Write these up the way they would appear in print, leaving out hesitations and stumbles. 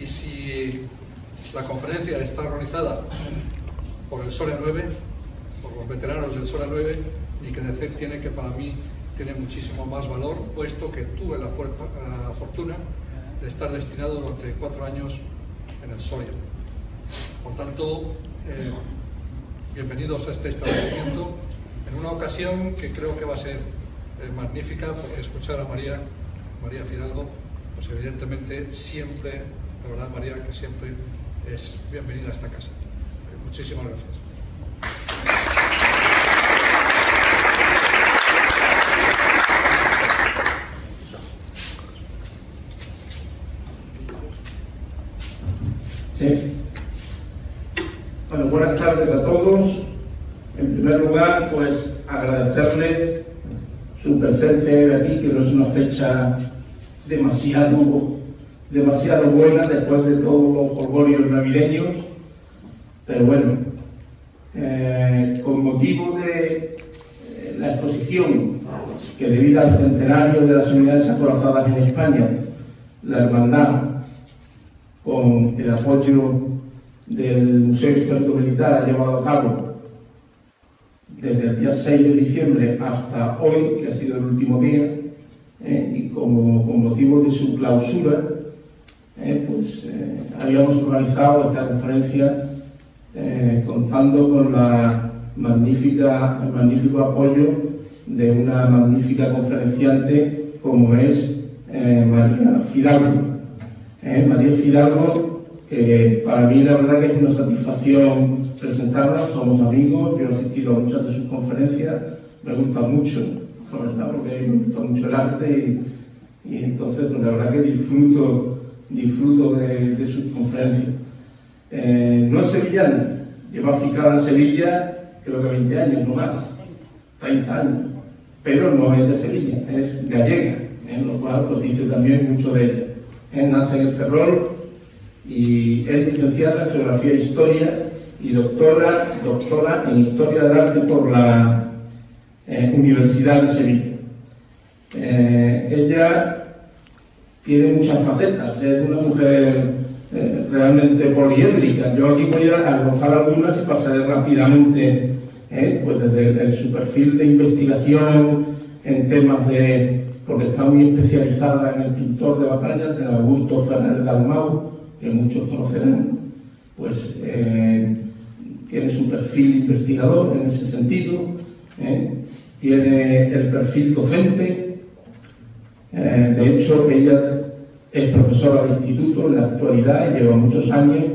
Y si la conferencia está organizada por el SORE 9, por los veteranos del SORE 9, ni que decir tiene que para mí tiene muchísimo más valor, puesto que tuve la fortuna de estar destinado durante 4 años en el SORE. Por tanto, bienvenidos a este establecimiento, en una ocasión que creo que va a ser magnífica, porque escuchar a María Fidalgo, pues evidentemente siempre, de verdad María, que siempre es bienvenida a esta casa. Muchísimas gracias. Sí. Bueno, buenas tardes a todos. En primer lugar, pues agradecerles su presencia aquí, que no es una fecha demasiado buena después de todos los jolgorios navideños, pero bueno, con motivo de la exposición que debido al centenario de las unidades acorazadas en España, la hermandad, con el apoyo del Museo Histórico Militar, ha llevado a cabo desde el día 6 de diciembre hasta hoy, que ha sido el último día, y con motivo de su clausura, habíamos organizado esta conferencia contando con el magnífico apoyo de una magnífica conferenciante como es María Fidalgo. María Fidalgo, que para mí la verdad que es una satisfacción presentarla, somos amigos, yo he asistido a muchas de sus conferencias, me gusta mucho, la verdad, porque me gusta mucho el arte y entonces pues, la verdad que disfruto de sus conferencias. No es sevillana, lleva aficada en Sevilla creo que 20 años, no más, 30 años, pero no es de Sevilla, es gallega, lo cual pues, dice también mucho de ella. Nace en el Ferrol y es licenciada en Geografía e Historia y doctora en Historia del Arte por la Universidad de Sevilla. Ella tiene muchas facetas, es una mujer realmente poliédrica. Yo aquí voy a esbozar algunas y pasaré rápidamente pues desde su perfil de investigación en temas porque está muy especializada en el pintor de batallas, en Augusto Ferrer Dalmau, que muchos conocerán, pues tiene su perfil investigador en ese sentido, tiene el perfil docente, de hecho ella es profesora de instituto en la actualidad y lleva muchos años,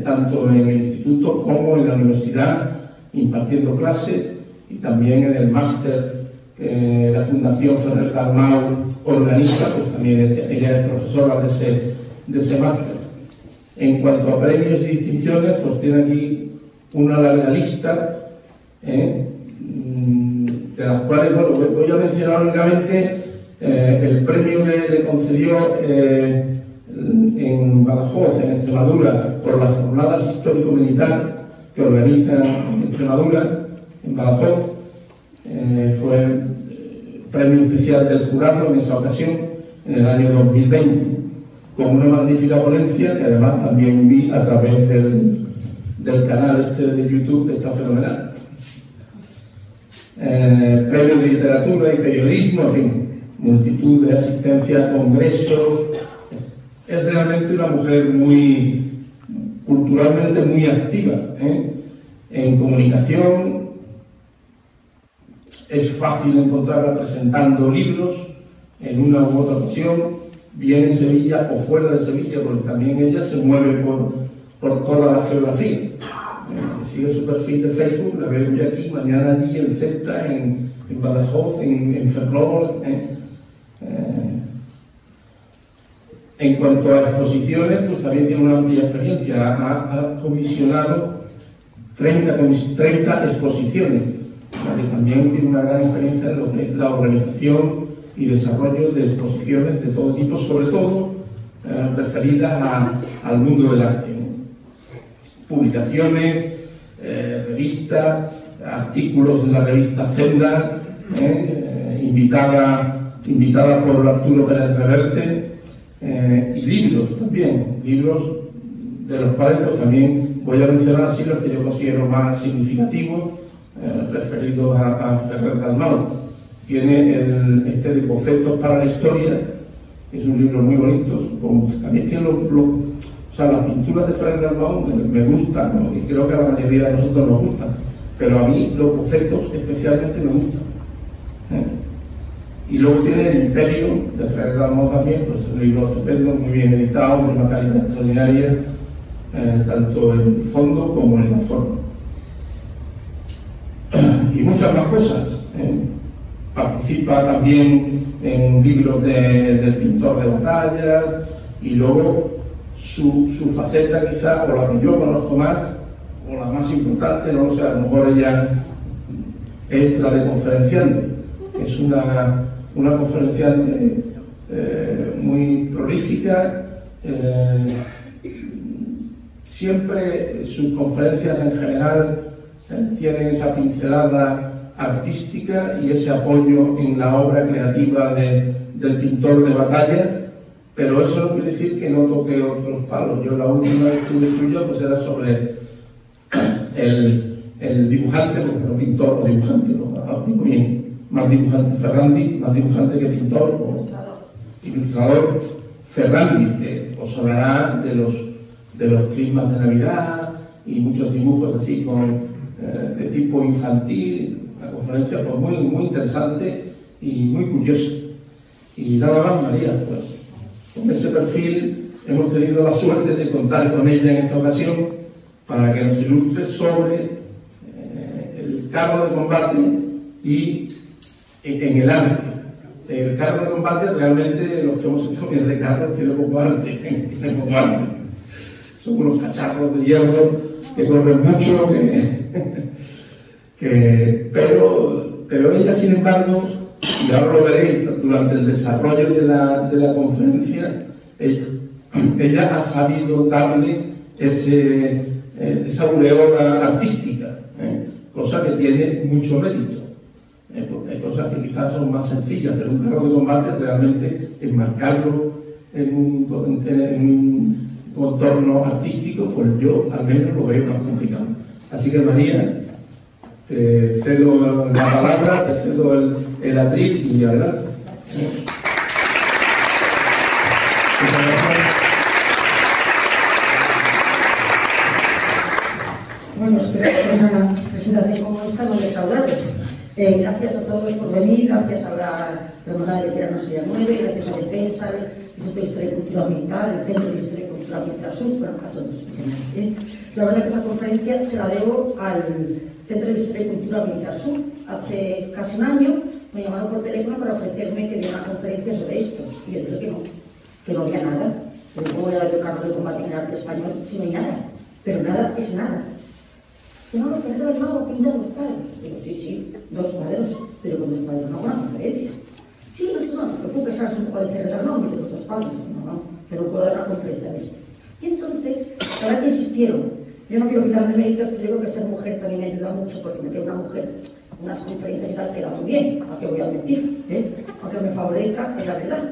tanto en el instituto como en la universidad, impartiendo clases y también en el máster que la Fundación Ferrer Dalmau organiza, pues también ella es profesora de ese máster. En cuanto a premios y distinciones, pues tiene aquí una larga lista, de las cuales, bueno, voy a mencionar únicamente el premio que le concedió en Badajoz, en Extremadura, por las jornadas histórico-militar que organiza en Extremadura, en Badajoz. Fue premio especial del jurado en esa ocasión, en el año 2020, con una magnífica ponencia que además también vi a través del canal de YouTube, que está fenomenal. Premios de literatura y periodismo, en fin, multitud de asistencias a congresos. Es realmente una mujer culturalmente muy activa, en comunicación. Es fácil encontrarla presentando libros en una u otra ocasión, bien en Sevilla o fuera de Sevilla, porque también ella se mueve por toda la geografía. Sigue su perfil de Facebook, la veo yo aquí, mañana allí en Ceuta, en Badajoz, en Ferrol. En cuanto a exposiciones, pues también tiene una amplia experiencia. Ha comisionado 30 exposiciones. Que también tiene una gran experiencia en lo que es la organización y desarrollo de exposiciones de todo tipo, sobre todo referidas al mundo del arte, Publicaciones, revistas, artículos en la revista Zenda, invitada por Arturo Pérez Reverte, y libros también, libros de los cuales pues, también voy a mencionar así los que yo considero más significativos, referidos a Ferrer Dalmau. Tiene este de Bocetos para la Historia, que es un libro muy bonito, también que o sea, las pinturas de Ferrer Dalmau me gustan, ¿no? Y creo que a la mayoría de nosotros nos gustan, pero a mí los bocetos especialmente me gustan. Y luego tiene El Imperio de Ferrer Dalmau también, pues un libro estupendo, muy bien editado, de una calidad extraordinaria, tanto en el fondo como en la forma. Y muchas más cosas. Participa también en libros del pintor de batallas, y luego su faceta quizá, o la que yo conozco más, o la más importante, no lo sé, a lo mejor ella es la de conferenciante. Es una conferenciante muy prolífica. Siempre sus conferencias en general tienen esa pincelada artística y ese apoyo en la obra creativa del pintor de batallas, pero eso no quiere decir que no toque otros palos. Yo la última vez que tuve suya pues era sobre el dibujante, porque no pintor o dibujante, no digo bien, más dibujante Ferrandi, más dibujante que pintor o ilustrador Ferrandi, que os sonará de los climas de Navidad y muchos dibujos así de tipo infantil. Una conferencia pues, muy, muy interesante y muy curiosa. Y nada más, María, pues con ese perfil hemos tenido la suerte de contar con ella en esta ocasión para que nos ilustre sobre el carro de combate y en el arte. El carro de combate, realmente los que hemos hecho bien de carros tiene poco arte, son unos cacharros de hierro que corren mucho, pero ella, sin embargo, y ahora lo veréis durante el desarrollo de la conferencia, ella ha sabido darle esa aureola artística, cosa que tiene mucho mérito, porque hay cosas que quizás son más sencillas, pero un carro de combate realmente enmarcarlo en un contorno artístico, pues yo al menos lo veo más complicado. Así que, María, te cedo la palabra, te cedo el atril y adelante. Bueno, espero que una presentación como esta no defraudaros. Gracias a todos por venir, gracias a la Hermandad de Veteranos Sella 9, gracias a Defensa, el Instituto de Historia y Cultura Ambiental, el Centro de Historia y Cultura Ambiental Sur, bueno, a todos. La verdad es que esa conferencia se la debo al Centro de Historia y Cultura Ambiental Sur. Hace casi un año me llamaron por teléfono para ofrecerme que diera una conferencia sobre esto. Y yo dije que no había nada. Pero ¿cómo voy a ver carros de combate en el arte español si no hay nada? Pero nada es nada. Que no, Ferrer Dalmau pinta 2 cuadros. Digo, sí, 2 cuadros, pero con 2 cuadros no hago una conferencia. Sí, no te preocupes, sabes un poco de Ferrer Dalmau, me tengo 2 cuadros. No, pero no puedo dar una conferencia de eso. Y entonces, la verdad que insistieron. Yo no quiero quitarme méritos, pero digo que ser mujer también me ayuda mucho, porque meter una mujer en unas conferencias y tal queda muy bien, ¿a qué voy a mentir? Aunque me favorezca, es la verdad.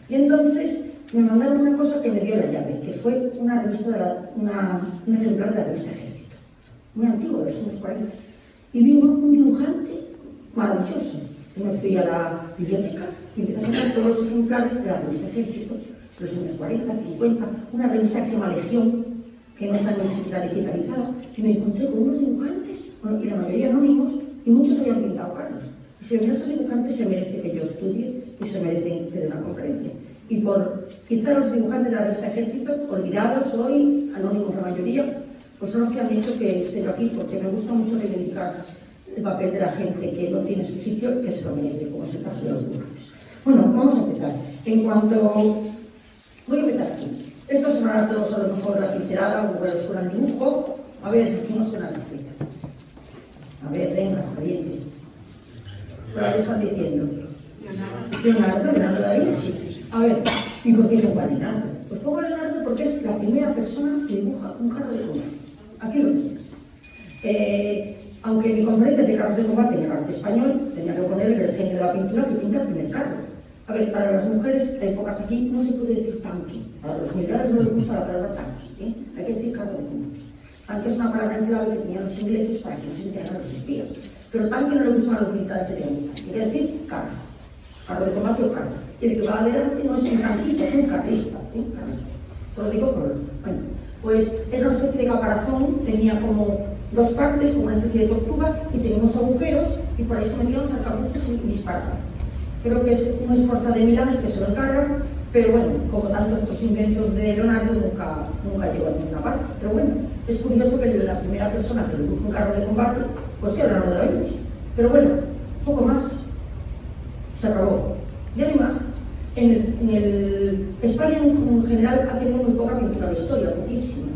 Y entonces me mandaron una cosa que me dio la llave, que fue una revista un ejemplar de la revista Ejército, muy antiguo, de los años 40. Y vi un dibujante maravilloso. Yo me fui a la biblioteca y empecé a sacar todos los ejemplares de la revista Ejército, de los años 40, 50, una revista que se llama Legión, que no está ni siquiera digitalizada, y me encontré con unos dibujantes, y la mayoría anónimos, y muchos habían pintado carros. Dije, mira, esos dibujantes se merece que yo estudie y se merecen que dé una conferencia. Y por quizá los dibujantes de la revista Ejército, olvidados hoy, anónimos la mayoría, pues son los que han hecho que esté yo aquí, porque me gusta mucho reivindicar el papel de la gente que no tiene su sitio y que se lo merece, como es el caso de los dibujantes. Bueno, vamos a empezar. Voy a empezar aquí. Esto sonará a todos a lo mejor la pincelada, o suena el dibujo. A ver, aquí no suena la escrita. A ver, venga, valientes. Por ahí están diciendo. Leonardo da Vinci. A ver, ¿y por qué pongo a Leonardo? Pues pongo a Leonardo porque es la primera persona que dibuja un carro de combate. Aquí lo tienes. Aunque mi conferencia es de carros de combate en el arte español, tenía que poner el genio de la pintura que pinta el primer carro. A ver, para las mujeres, que hay pocas aquí, no se puede decir tanque. A los militares no les gusta la palabra tanque, ¿eh? Hay que decir carro de combate. Tanque es una palabra eslava que tenían los ingleses para que no se enteraran los espías. Pero tanque no le gusta a los militares que tengan tanque. Hay que decir carro. Carro de combate o carro. Y el que va adelante no es un tanquista, es un carrista. Carrista. Eso lo digo por... Bueno, pues es una especie de caparazón, tenía como dos partes, como una especie de tortuga, y tenía unos agujeros, y por ahí se metían los arcabuces y disparaban. Creo que es un esfuerzo de Milán el que se lo encarga, pero bueno, como tantos otros inventos de Leonardo, nunca llegó a ninguna parte. Pero bueno, es curioso que la primera persona que dibujó un carro de combate, pues sea Leonardo da Vinci. Pero bueno, poco más, se acabó. Y además, España en general ha tenido muy poca pintura de historia, poquísima.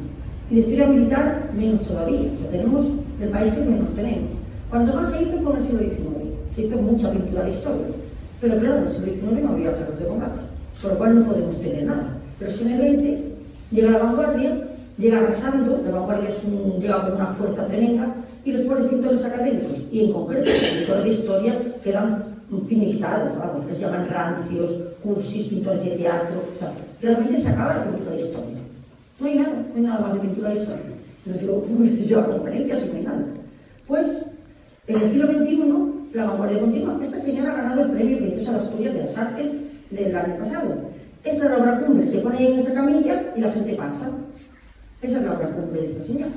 Y de historia militar, menos todavía. Lo tenemos el país que menos tenemos. Cuando más se hizo fue en el siglo XIX. Se hizo mucha pintura de historia. Pero claro, en el siglo XIX no había carros de combate, por lo cual no podemos tener nada. Pero es que en el XX llega la vanguardia, llega arrasando, la vanguardia llega con una fuerza tremenda, y los pobres pintores académicos, y en concreto los pintores de historia, quedan finiquitados, vamos, les llaman rancios, cursis, pintores de teatro, o sea, realmente se acaba la pintura de historia. No hay nada más de pintura de historia. Les digo, ¿cómo voy a decir yo a conferencias y no hay nada? Pues, en el siglo XXI, la vanguardia continua. Esta señora ha ganado el premio Princesa de Asturias de las Artes del año pasado. Esta es la obra cumbre, se pone ahí en esa camilla y la gente pasa. Esa es la obra cumbre de esta señora.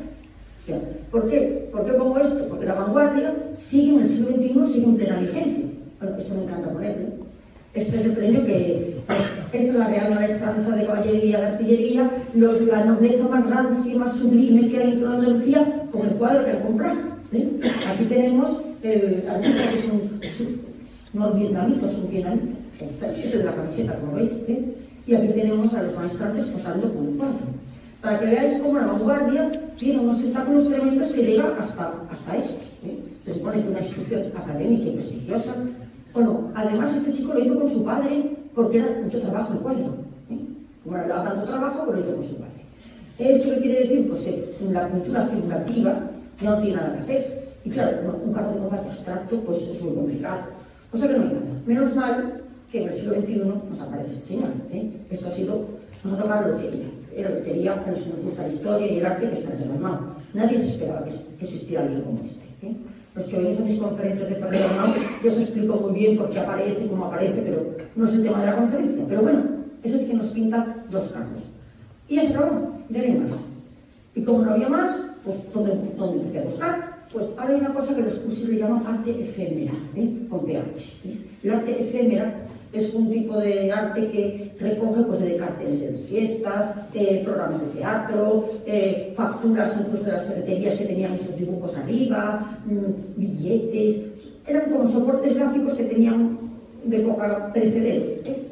O sea, ¿por qué? ¿Por qué pongo esto? Porque la vanguardia sigue en el siglo XXI, sigue en plena vigencia. Bueno, esto me encanta ponerlo. Este es el premio que... Esta es la Real Maestranza de Caballería de Artillería, la nobleza más rancia y más sublime que hay en toda Andalucía, con el cuadro que han comprado. ¿Sí? Aquí tenemos el que es un norvietnamita, es un vietnamita. Esa es la camiseta, como veis. ¿Eh? Y aquí tenemos a los maestrantes posando con el cuadro. Para que veáis cómo la vanguardia tiene unos tentáculos tremendos que llegan hasta esto. ¿Eh? Se supone que una institución académica y prestigiosa. Bueno, además este chico lo hizo con su padre porque era mucho trabajo el cuadro. ¿Eh? Como le daba tanto trabajo, pues lo hizo con su padre. ¿Esto qué quiere decir? Pues que la pintura figurativa no tiene nada que hacer. Y claro, un carro de combate abstracto pues es muy complicado. O sea que no hay nada. Menos mal que en el siglo XXI nos aparece este señor. Esto nos ha tocado la lotería. Era lotería a los que nos gusta la historia y el arte que está en el hermano. Nadie se esperaba que existiera alguien como este. Los que venís a mis conferencias de Ferrer Arnau, yo os explico muy bien por qué aparece, cómo aparece, pero no es el tema de la conferencia. Pero bueno, ese es que nos pinta dos carros. Y ya se acabó, ya no hay más. Y como no había más, pues ¿dónde empecé a buscar? Pues ahora hay una cosa que los cursos le llaman arte efémera, con PH. El arte efémera es un tipo de arte que recoge pues, de carteles de las fiestas, programas de teatro, facturas incluso de las ferreterías que tenían esos dibujos arriba, billetes. Eran como soportes gráficos que tenían de época precedente.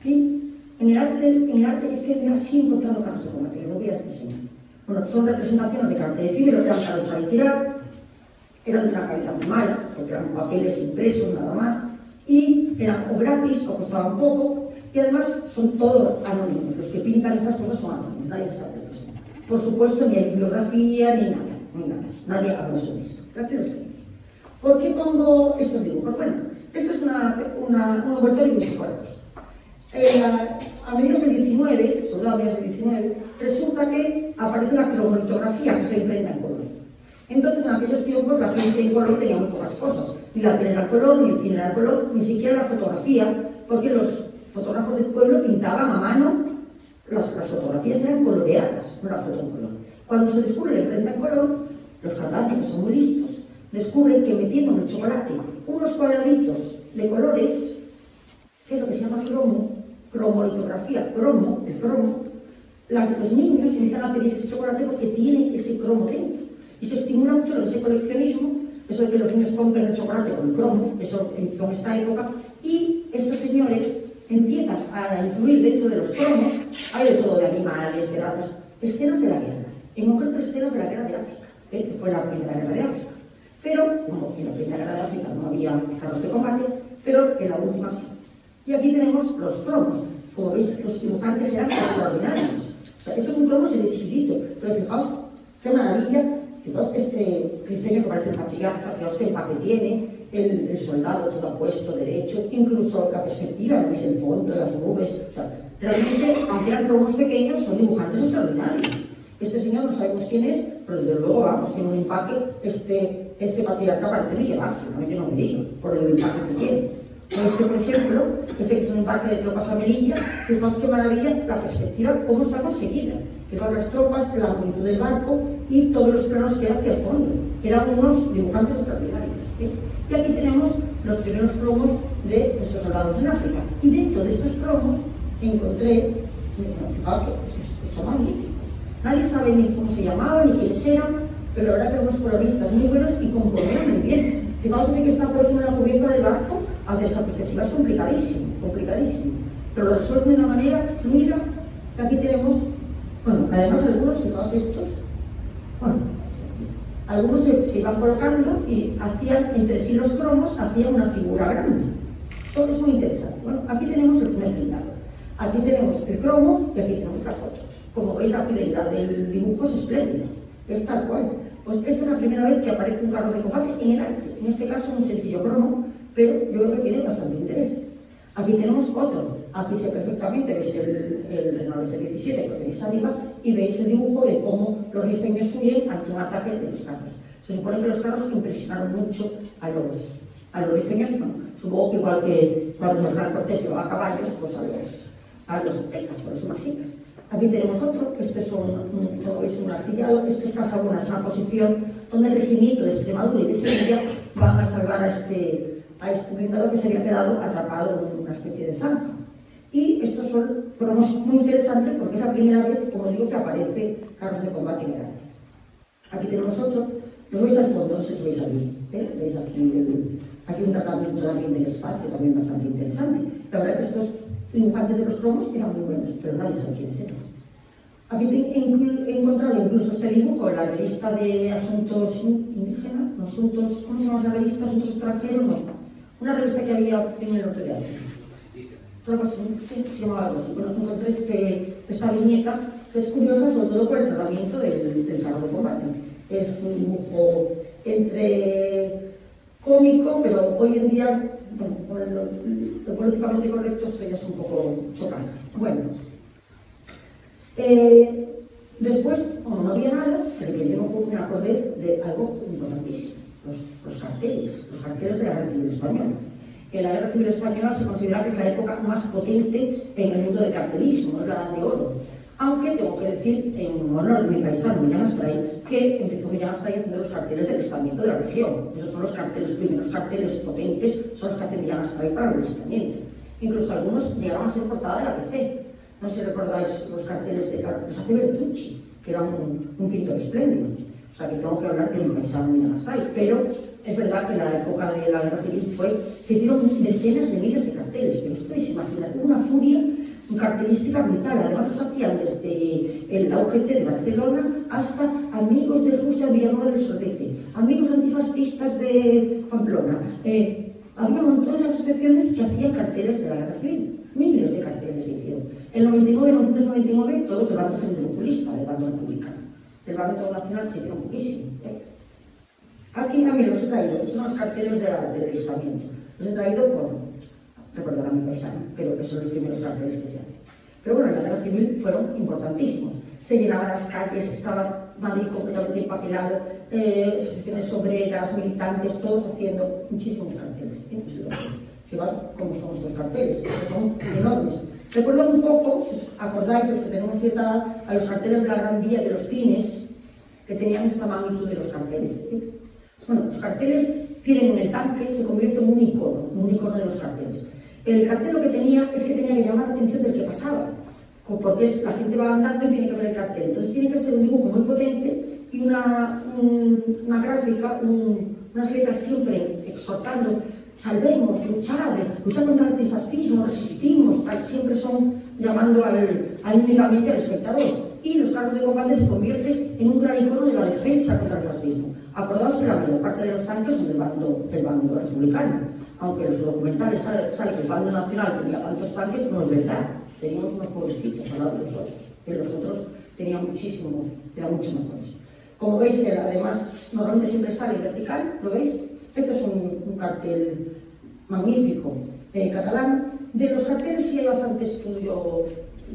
Y en el arte efémera sí he encontrado carros de combate, lo voy a enseñar. Bueno, son representaciones de carácter efímero, eran caros a alquilar, eran de una calidad muy mala, porque eran papeles impresos nada más, y eran o gratis o costaban poco, y además son todos anónimos. Los que pintan estas cosas son anónimos, nadie sabe lo que son. Por supuesto, ni hay bibliografía ni nada, nadie habla sobre esto. Pero aquí los tenemos. ¿Por qué pongo estos dibujos? Bueno, esto es un envoltorio de dibujos. A mediados del 19, sobre a mediados del 19, resulta que aparece la cromatografía, que es la imprenta en color. Entonces, en aquellos tiempos, la gente en color tenía muy pocas cosas. Ni la tele era el color, ni el cine era el color, ni siquiera la fotografía, porque los fotógrafos del pueblo pintaban a mano, las fotografías eran coloreadas, no era foto en color. Cuando se descubre la imprenta en color, los cantantes, que son muy listos, descubren que metiendo en el chocolate unos cuadraditos de colores, que es lo que se llama cromolitografía, el cromo, los niños empiezan a pedir ese chocolate porque tiene ese cromo dentro. Y se estimula mucho ese coleccionismo, eso de que los niños compren el chocolate con el cromo, eso empezó en esta época, y estos señores empiezan a incluir dentro de los cromos, hay de todo, de animales, de razas, escenas de la guerra, en concreto escenas de la guerra de África, que fue la primera guerra de África. Pero, como en la primera guerra de África no había carros de combate, pero en la última sí. Y aquí tenemos los cromos. Como veis, los dibujantes eran extraordinarios. O sea, esto es un cromo, se ve chiquitito, pero fijaos, qué maravilla. Fijaos este rifeño que parece un patriarca, fijaos qué empaque tiene, el soldado todo apuesto, derecho, incluso la perspectiva, ¿no? El fondo, las nubes, o sea, realmente, aunque eran cromos pequeños, son dibujantes extraordinarios. Este señor no sabemos quién es, pero desde luego, vamos, tiene un empaque, este patriarca parece Miguel Ángel, no, yo no me digo, por el empaque que tiene. Por ejemplo, que es un empaque de tropas a Melilla, fijaos qué maravilla la perspectiva, cómo está conseguida. Fijaos las tropas, la magnitud del barco y todos los planos que hacia el fondo. Eran unos dibujantes extraordinarios. Y aquí tenemos los primeros cromos de nuestros soldados en África. Y dentro de estos cromos encontré, fijaos que son magníficos. Nadie sabe ni cómo se llamaban ni quiénes eran, pero la verdad que unos coloristas muy buenos y componían muy bien. Fijaos ese que está por encima de la cubierta del barco, hacia esa perspectiva es complicadísimo, complicadísimo. Pero lo resuelven de una manera fluida. Y aquí tenemos, bueno, además algunos, fijaos estos, bueno, algunos se iban colocando y hacían entre sí los cromos, hacían una figura grande. Todo es muy interesante. Bueno, aquí tenemos el primer pintado. Aquí tenemos el cromo y aquí tenemos la foto. Como veis, la fidelidad del dibujo es espléndida, es tal cual. Pues esta es la primera vez que aparece un carro de combate en el arte. En este caso, un sencillo cromo, pero yo creo que tiene bastante interés. Aquí tenemos otro. Aquí se perfectamente, veis el F-17 que lo tenéis arriba y veis el dibujo de cómo los rifeños huyen ante un ataque de los carros. Se supone que los carros impresionaron mucho a los rifeños, bueno, supongo que igual que cuando Hernán Cortés llevaba caballos, pues a los aztecas, a los maxicas. Aquí tenemos otro, este es como veis, un artillado, esto es Casa Buena, es una posición donde el regimiento de Extremadura y de Sevilla van a salvar a este blindado que se había quedado atrapado en una especie de zanja. Y estos son cromos muy interesantes porque es la primera vez, como digo, que aparece carros de combate en el arte. Aquí tenemos otro, los veis al fondo, no sé si veis aquí, veis aquí un tratamiento también del espacio, también bastante interesante. La verdad es que estos dibujantes de los cromos eran muy buenos, pero nadie sabe quiénes eran. Aquí he encontrado incluso este dibujo en la revista de Asuntos Indígenas, Asuntos, ¿cómo se llama la revista? Asuntos Extranjeros, no. Una revista que había en el norte de África. Se llamaba algo así. Bueno, encontré esta viñeta que es curiosa, sobre todo por el tratamiento del carro de combate. Es un dibujo entre cómico, pero hoy en día, bueno, por lo políticamente correcto, esto ya es un poco chocante. Bueno, después, como no había nada, de repente me acordé de algo importantísimo, los carteles de la Guerra Civil Española. En la Guerra Civil Española se considera que es la época más potente en el mundo del cartelismo, es la Edad de Oro. Aunque tengo que decir, en honor de mi paisano Millán Astray, que empezó Millán Astray haciendo los carteles del estamiento de la región. Esos son los primeros carteles potentes, son los que hace Millán Astray para el estamiento. Incluso algunos llegaron a ser portada de la PC. No sé si recordáis los carteles de los hace Bertucci, que era un pintor espléndido. O sea que tengo que hablar de mi paisano Millán Astray. Pero es verdad que en la época de la Guerra Civil se hicieron decenas de miles de carteles, pero os podéis imaginar una furia cartelística brutal. Además los hacían desde el UGT de Barcelona hasta amigos de Rusia de Villanueva del Sordete, amigos antifascistas de Pamplona. Había montones de asociaciones que hacían carteles de la Guerra Civil. Miles de carteles se hicieron. En 1999, todos del bando populista, del bando republicano. Del bando nacional se hicieron poquísimo. Aquí también los he traído. Estos son los carteles del alistamiento. Los he traído por recordar a mi paisano, pero que son los primeros carteles que se hacen. Pero bueno, en la Guerra Civil fueron importantísimos. Se llenaban las calles, estaba Madrid completamente empapelado, asociaciones obreras, militantes, todos haciendo muchísimos carteles. Fijaos cómo son estos carteles, que son enormes. Recuerdan un poco, si os acordáis, los que tenemos cierta edad, a los carteles de la Gran Vía de los cines, que tenían esta magnitud de los carteles. Bueno, los carteles tienen en el tanque, se convierte en un icono de los carteles. El cartel lo que tenía es que tenía que llamar la atención del que pasaba, porque la gente va andando y tiene que ver el cartel. Entonces tiene que ser un dibujo muy potente y una gráfica, unas letras siempre exhortando: salvemos, luchad contra el antifascismo, resistimos, tal, siempre son llamando anímicamente al espectador. Y los carros de combate se convierten en un gran icono de la defensa contra el fascismo. Acordaos que la mayor parte de los tanques son del bando republicano. Aunque en los documentales sale que el bando nacional tenía tantos tanques, no es verdad. Teníamos unos pobrecitos al lado de los otros. Pero los otros tenían muchísimos, eran mucho mejores. Como veis, además, normalmente siempre sale vertical, ¿lo veis? Este es un cartel magnífico catalán. De los carteles sí hay bastante estudio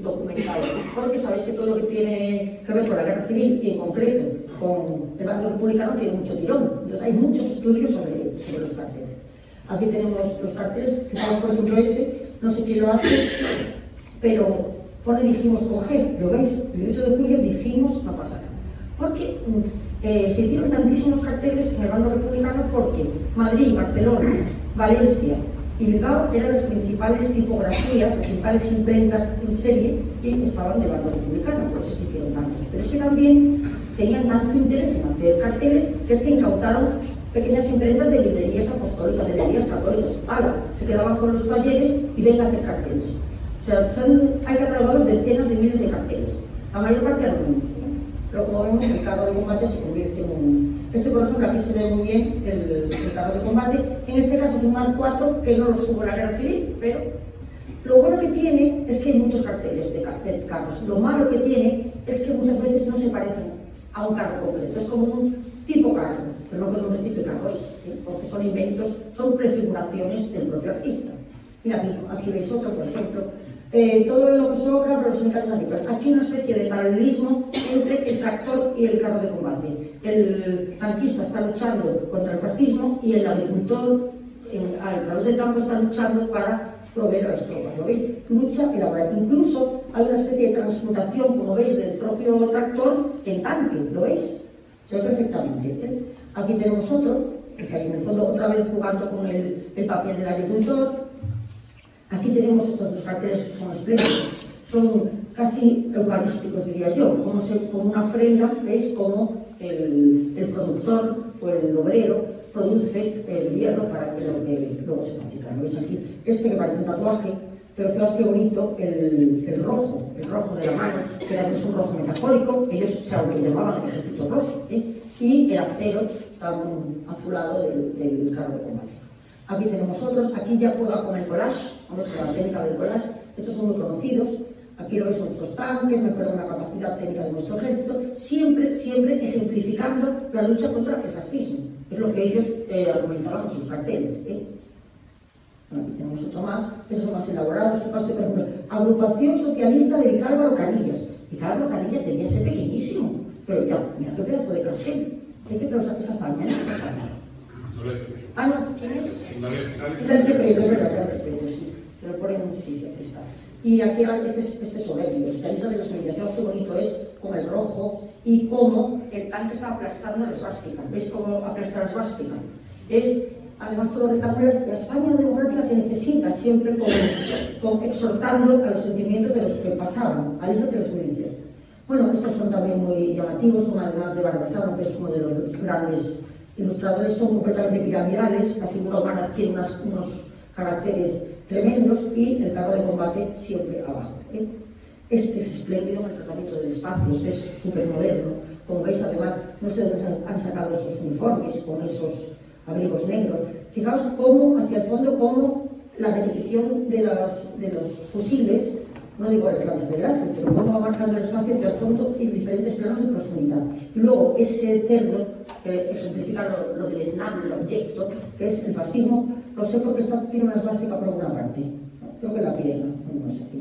documentado, porque sabéis que todo lo que tiene que ver con la guerra civil y en concreto con el bando republicano tiene mucho tirón. Entonces hay muchos estudios sobre los carteles. Aquí tenemos los carteles, fijaos por ejemplo ese, no sé quién lo hace, pero pone dijimos con G, ¿lo veis? El 18 de julio dijimos no pasará. Porque se hicieron tantísimos carteles en el bando republicano porque Madrid, Barcelona, Valencia y Bilbao eran las principales tipografías, las principales imprentas en serie y estaban del bando republicano, por eso se hicieron tantos. Pero es que también tenían tanto interés en hacer carteles que es que incautaron pequeñas imprentas de librerías apostólicas, de librerías católicas, se quedaban con los talleres y vengan a hacer carteles. O sea, hay catalogados decenas de miles de carteles, la mayor parte anónimos. Pero como vemos, el carro de combate se convierte en un... Este, por ejemplo, aquí se ve muy bien el carro de combate. En este caso es un Mark IV que no lo subo en la guerra civil, pero lo bueno que tiene es que hay muchos carteles de carros. Lo malo que tiene es que muchas veces no se parecen a un carro concreto. Es como un tipo carro, pero no podemos decir qué carro es, porque son inventos, son prefiguraciones del propio artista. Mira, aquí veis otro, por ejemplo. Todo lo que sobra, pero los únicos agrícolas. Aquí hay una especie de paralelismo entre el tractor y el carro de combate. El tanquista está luchando contra el fascismo y el agricultor, al calor del campo, está luchando para proveer a las tropas. ¿Lo veis? Lucha y labora. Incluso hay una especie de transmutación, como veis, del propio tractor en tanque. ¿Lo veis? Se ve perfectamente. Aquí tenemos otro, que está ahí en el fondo, otra vez jugando con el papel del agricultor. Aquí tenemos estos dos carteles que son espléndidos, son casi eucarísticos, diría yo, como una ofrenda, ¿veis? Como el productor o el obrero produce el hierro para que luego se fabrica. ¿Lo veis aquí? Este que parece un tatuaje, pero fijaos qué bonito el rojo de la mano, que era un rojo metafórico, ellos se llamaban el ejército rojo, y el acero tan azulado del carro de combate. Aquí tenemos otros, aquí ya juega con el collage, vamos a la técnica del collage, estos son muy conocidos, aquí lo veis nuestros tanques, mejoran la capacidad técnica de nuestro ejército, siempre ejemplificando la lucha contra el fascismo, es lo que ellos argumentaban en sus carteles. Bueno, aquí tenemos otro más, esos son más elaborados, fijaos que por ejemplo, Agrupación Socialista de Vicálvaro Canillas. Vicálvaro Canillas debía ser pequeñísimo, pero ya, mira qué pedazo de cartel, hay que pensar que esa hazaña, Ah, no, ¿quién es? Silencio Prieto, es verdad, sí. Se lo ponen sí, aquí está. Y aquí este soberbio, esta isla de las mediaciones, qué bonito es, con el rojo, y cómo el tanque está aplastando la esvástica. ¿Veis cómo aplasta la esvástica? Es, además, todo rectangular, la España democrática que necesita, siempre exhortando a los sentimientos de los que pasaban, a isla de las mediaciones. Bueno, estos son también muy llamativos, son además de Bardesano, que es uno de los grandes ilustradores, son completamente piramidales, la figura humana tiene unos caracteres tremendos y el carro de combate siempre abajo. Este es espléndido en el tratamiento del espacio, este es súper moderno. Como veis, además, no sé dónde han sacado esos uniformes con esos abrigos negros. Fijaos cómo, hacia el fondo, cómo la repetición de los fusiles, no digo el plano de gracia, pero cómo va marcando el espacio hacia el fondo en diferentes planos de profundidad. Y luego ese cerdo que ejemplifica lo deleznable, el objeto, que es el fascismo, lo sé porque tiene una esvástica por alguna parte, ¿no? Creo que la pierna, no sé qué.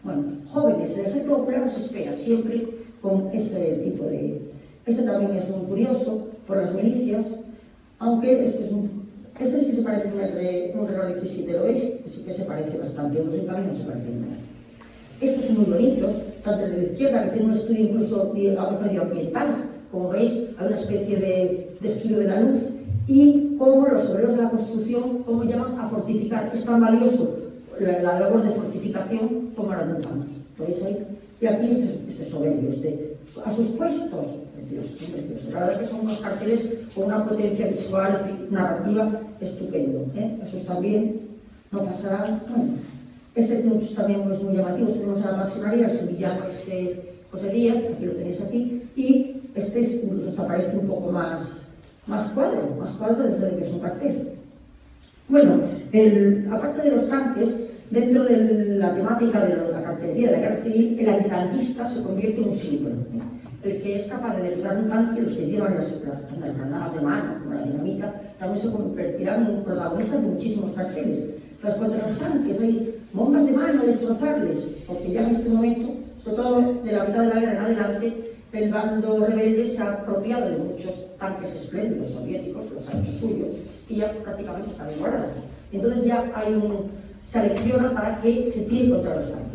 Bueno, jóvenes, el ejército popular nos espera siempre con ese tipo de... Este también es muy curioso por las milicias, aunque este es que se parece un reloj 17, ¿lo veis? Sí que se parece bastante, otros en cambio no se parecen nada. Estos son muy bonitos, tanto el de la izquierda, que tiene un estudio incluso, digamos, medioambiental. Como veis, hay una especie de estudio de la luz y cómo los obreros de la construcción, cómo llaman a fortificar. Es tan valioso la labor de fortificación como las montañas. ¿Lo veis ahí? Y aquí este soberbio, a sus puestos. Precioso. La verdad es que son unos carteles con una potencia visual y narrativa estupendo. Esos también no pasarán. Bueno, este también es muy llamativo. Tenemos a la pasionaria, el sevillano José Díaz, aquí lo tenéis aquí, y este incluso hasta parece un poco más cuadro dentro de que es un cartel. Bueno, aparte de los tanques, dentro de la temática de la cartelería de la guerra civil, el antitanquista se convierte en un símbolo. El que es capaz de derribar un tanque, los que llevan las granadas de mano, como la dinamita, también se convertirán en protagonistas de muchísimos carteles. Entonces, contra los tanques hay bombas de mano, destrozarles, porque ya en este momento, sobre todo de la mitad de la guerra en adelante, el bando rebelde se ha apropiado de muchos tanques espléndidos soviéticos, los ha hecho suyos, y ya prácticamente están igualados. Entonces ya se alecciona para que se tire contra los tanques.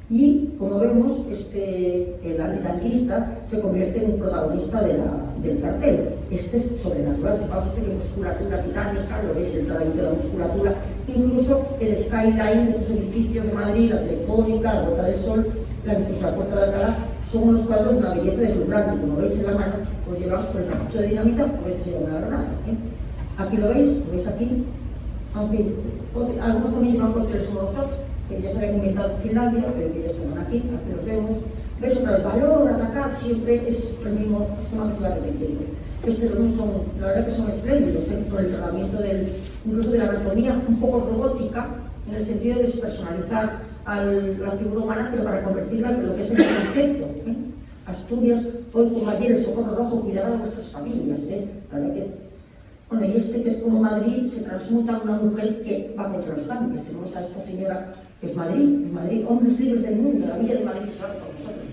Y, como vemos, el antitanquista se convierte en un protagonista del cartel. Este es sobrenatural, fijaos que musculatura titánica, lo veis el tratamiento de la musculatura, incluso el skyline de estos edificios de Madrid, la Telefónica, la Puerta del Sol, incluso la Puerta de Alcalá, son unos cuadros de una belleza deslumbrante. Como veis en la mano, pues llevamos con el capucho de dinamita, a veces lleva una granada. Aquí lo veis aquí, aunque algunos también llevan cócteles Molotov, que ya se habían inventado en Finlandia, pero que ya están aquí los vemos. ¿Ves otra vez? Valor, atacar, siempre es el mismo tema que se va repitiendo. La verdad que son espléndidos, con el tratamiento incluso de la anatomía un poco robótica, en el sentido de despersonalizar la figura humana, pero para convertirla en lo que es el concepto. Asturias, hoy como ayer, el Socorro Rojo cuidará de vuestras familias. La verdad que... Bueno, y que es como Madrid, se transmuta en una mujer que va contra los tanques. Tenemos a esta señora que es Madrid, hombres libres del mundo, la Villa de Madrid se va con nosotros.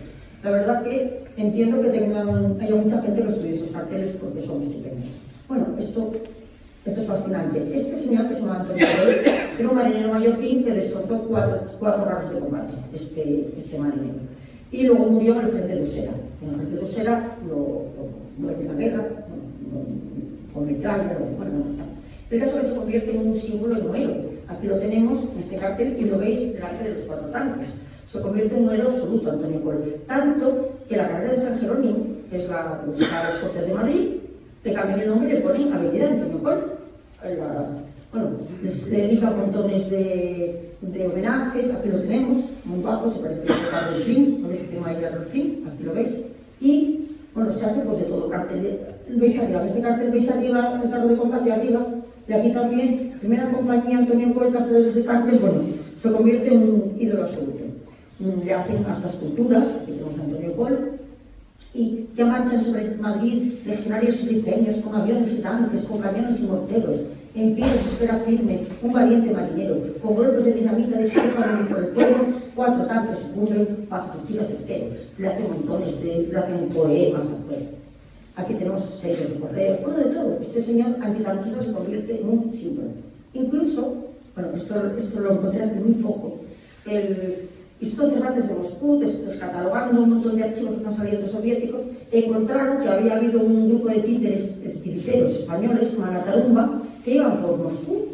La verdad que entiendo que haya mucha gente que estudie esos carteles porque son estupendos. Bueno, esto es fascinante. Este señor que se llama Antonio Col era un marinero mallorquín que destrozó cuatro carros de combate, este marinero. Y luego murió en el frente de Usera. En el frente de Usera lo muere en la guerra, con metralla, bueno, el caso es que se convierte en un símbolo, en un héroe. Aquí lo tenemos en este cartel y lo veis delante de los cuatro tanques. Se convierte en un héroe absoluto, Antonio Col. Tanto que la carrera de San Jerónimo, que es la de las Cortes de Madrid, le cambian el nombre y le ponen Avenida Antonio Col. Bueno, les dedican montones de homenajes, aquí lo tenemos, muy guapo, se parece a del fin, no veis que no hay del fin, aquí lo veis. Y bueno, se hace pues de todo cartel. Veis arriba, en este cartel veis arriba el carro de combate arriba, y aquí también, primera compañía Antonio Col, cazadores de tanques, bueno, se convierte en un ídolo absoluto. Le hacen hasta esculturas, aquí tenemos a Antonio Col, y ya marchan sobre Madrid legionarios subliceños con aviones y tanques, con cañones y morteros. En pie se espera firme un valiente marinero, con golpes de dinamita de fuego por el pueblo, 4 tanques sucumben bajo sus tiros certeros. Le hacen montones le hacen poemas después. Aquí tenemos sellos de correo, bueno, de todo. Este señor antitanquista se convierte en un símbolo. Incluso, bueno, esto lo encontré hace muy poco, Instituto Cervantes de Moscú, descatalogando un montón de archivos que están saliendo soviéticos, encontraron que había habido un grupo de titiriteros españoles, como la Tarumba, que iban por Moscú,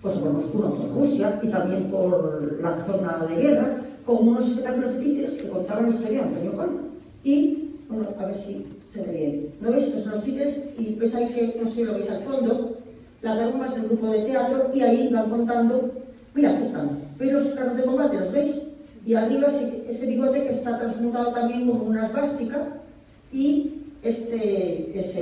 pues por Moscú, no por Rusia, y también por la zona de guerra, con unos espectáculos de títeres que contaban la historia de Antonio Col. Y, bueno, a ver si se ve bien. ¿Lo veis? Estos son los títeres, y ves ahí que, no sé si lo veis al fondo, la Tarumba es el grupo de teatro, y ahí van contando, mira, aquí están, ¿veis los carros de combate? ¿Los veis? Y arriba ese bigote que está transmutado también como una esvástica, y este es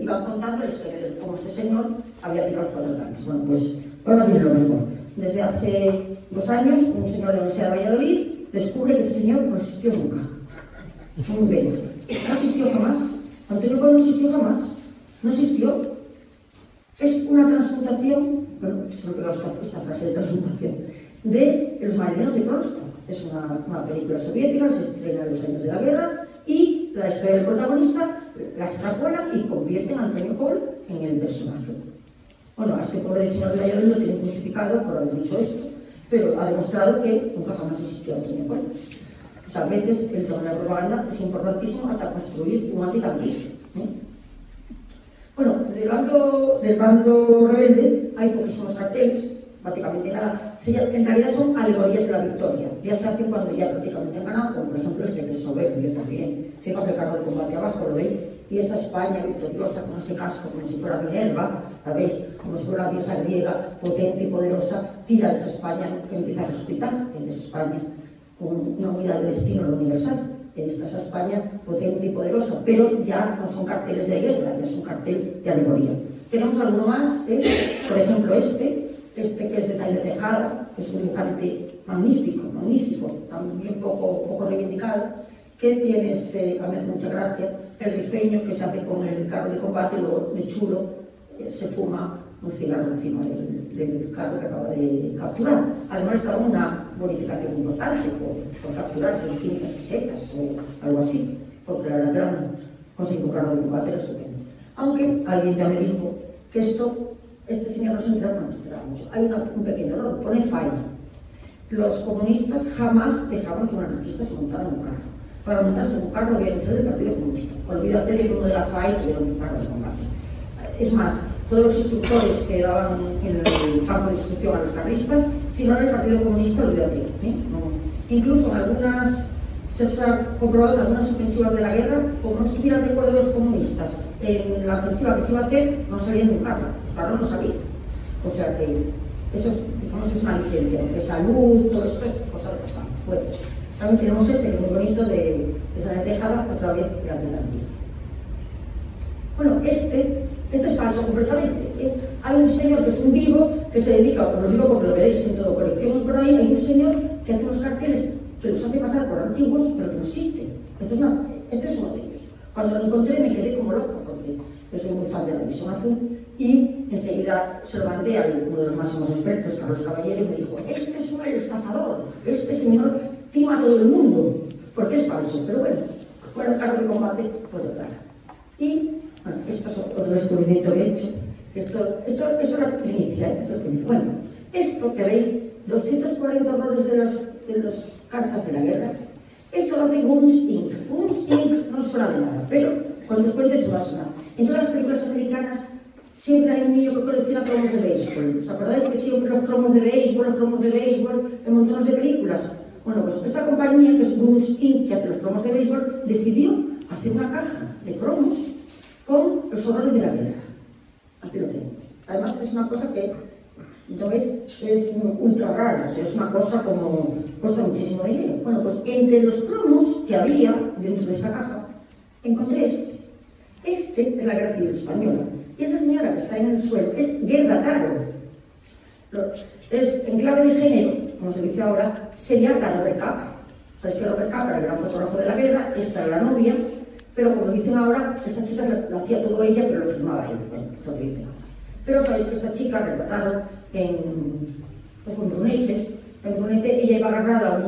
iban contando la historia de cómo este señor había tirado los 4 tanques. Bueno, pues ahora viene lo mejor. Desde hace 2 años, un señor de la Universidad de Valladolid descubre que ese señor no existió nunca. Un invento. No existió jamás. Antonio Col no existió jamás. No existió. Es una transmutación, bueno, se me pegado esta frase de transmutación, de Los marineros de Kronstadt. Es una película soviética, se estrena en los años de la guerra, y la historia del protagonista la extrapola y convierte a Antonio Col en el personaje. Bueno, a este pobre señor de Valladolid lo tienen crucificado por haber dicho esto, pero ha demostrado que nunca jamás existió Antonio Col. O sea, a veces el tono de la propaganda es importantísimo hasta construir un antitanquista. Bueno, del bando rebelde hay poquísimos carteles, prácticamente nada. En realidad son alegorías de la victoria. Ya se hacen cuando ya prácticamente han ganado, como por ejemplo este que es soberbio también. Fijaos el carro de combate abajo, ¿lo veis? Y esa España victoriosa con ese casco, como si fuera Minerva, ¿la veis? Como si fuera la diosa griega, potente y poderosa, tira esa España que empieza a resucitar, en esa España con una unidad de destino lo universal. En esta España potente y poderosa, pero ya no son carteles de guerra, ya es un cartel de alegoría. Tenemos alguno más, por ejemplo este este que es de Saile Tejada, que es un dibujante magnífico, también poco reivindicado, que tiene, a mí me hace mucha gracia, el rifeño que se hace con el carro de combate, luego de chulo se fuma un cigarro encima del carro que acaba de capturar. Además estaba una bonificación importante por capturar 15 pesetas o algo así, porque la verdad que conseguir un carro de combate era estupendo. Aunque alguien ya me dijo que este señor no se entera mucho. Hay un pequeño error, pone falla. Los comunistas jamás dejaban que un anarquista se montara en un carro. Para montarse en un carro había que ser del Partido Comunista. Olvídate de que uno de la FAI tuviera un carro de combate. Es más, todos los instructores que daban en el campo de instrucción a los carlistas, si no era del Partido Comunista, olvídate. No. Incluso en algunas, se ha comprobado en algunas ofensivas de la guerra, como no estuvieran de acuerdo los comunistas en la ofensiva que se iba a hacer, no salían de un carro. El carro no salía. O sea que eso, digamos, es una licencia. De salud, todo esto es cosa de pasar. Bueno, también tenemos este, que es muy bonito, de Saile Tejada, otra vez de atletismo. Bueno, este es falso completamente. Hay un señor que es un vivo que se dedica, os lo digo porque lo veréis en todo colección por ahí, hay un señor que hace unos carteles que los hace pasar por antiguos, pero que no existen. Este es uno de ellos. Cuando lo encontré me quedé como loca, porque yo soy muy fan de la Visión Azul, y enseguida se lo mandé a uno de los máximos expertos, Carlos Caballero, y me dijo: este es un estafador, este señor tima a todo el mundo, porque es falso. Pero bueno, carro de combate, pues lo trae. Y bueno, esto es otro descubrimiento que he hecho. Esto es la primicia, Bueno, esto que veis, 240 roles de las cartas de la guerra, esto lo hace Guns Inc. Guns Inc. no suena de nada, pero cuando os cuente se va a sonar. En todas las películas americanas siempre hay un niño que colecciona cromos de béisbol. ¿Os acordáis que siempre los cromos de béisbol, en montones de películas? Bueno, pues esta compañía, que es Guns Inc., que hace los cromos de béisbol, decidió hacer una caja de cromos con los horrores de la guerra. Así lo tenemos. Además es una cosa que, ¿no ves? Es ultra rara, o sea, es una cosa como cuesta muchísimo dinero. Bueno, pues entre los cromos que había dentro de esta caja, encontré este. Este es la Guerra Civil Española. Y esa señora que está en el suelo es Gerda Taro. En clave de género, como se dice ahora, sería la Robert Capa. Sabéis que Robert Capa era el gran fotógrafo de la guerra, esta era la novia, pero como dicen ahora, esta chica lo hacía todo ella, pero lo filmaba ella. Bueno, es lo que dicen ahora. Pero sabéis que esta chica, Gerda Taro, en Brunete, ella iba agarrada a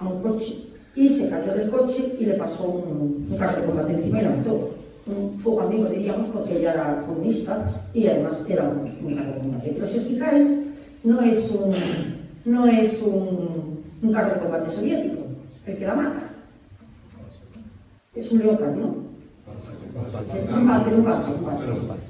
un coche y se cayó del coche y le pasó un carro de combate encima y la mató. Un fuego amigo, diríamos, porque ella era comunista y además era un carro de combate. Pero si os fijáis, no es un carro de combate soviético el que la mata. Es un Leopard, ¿no? Es un Panzer.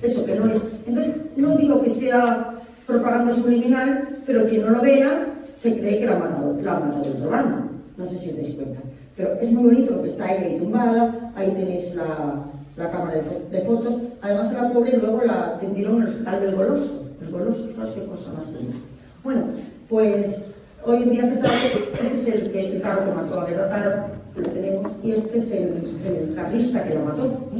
Eso que no es. Entonces, no digo que sea propaganda subliminal, pero quien no lo vea se cree que la ha matado de otro bando. No sé si os dais cuenta. Pero es muy bonito porque está ahí tumbada, ahí tenéis la cámara de fotos. Además, a la pobre luego la atendieron en el hospital del Goloso. El Goloso, ¿sabes qué cosa más bonita? Bueno, pues hoy en día se sabe que este es el carro que mató a Gerda Taro, que lo tenemos, y este es el carlista que lo mató,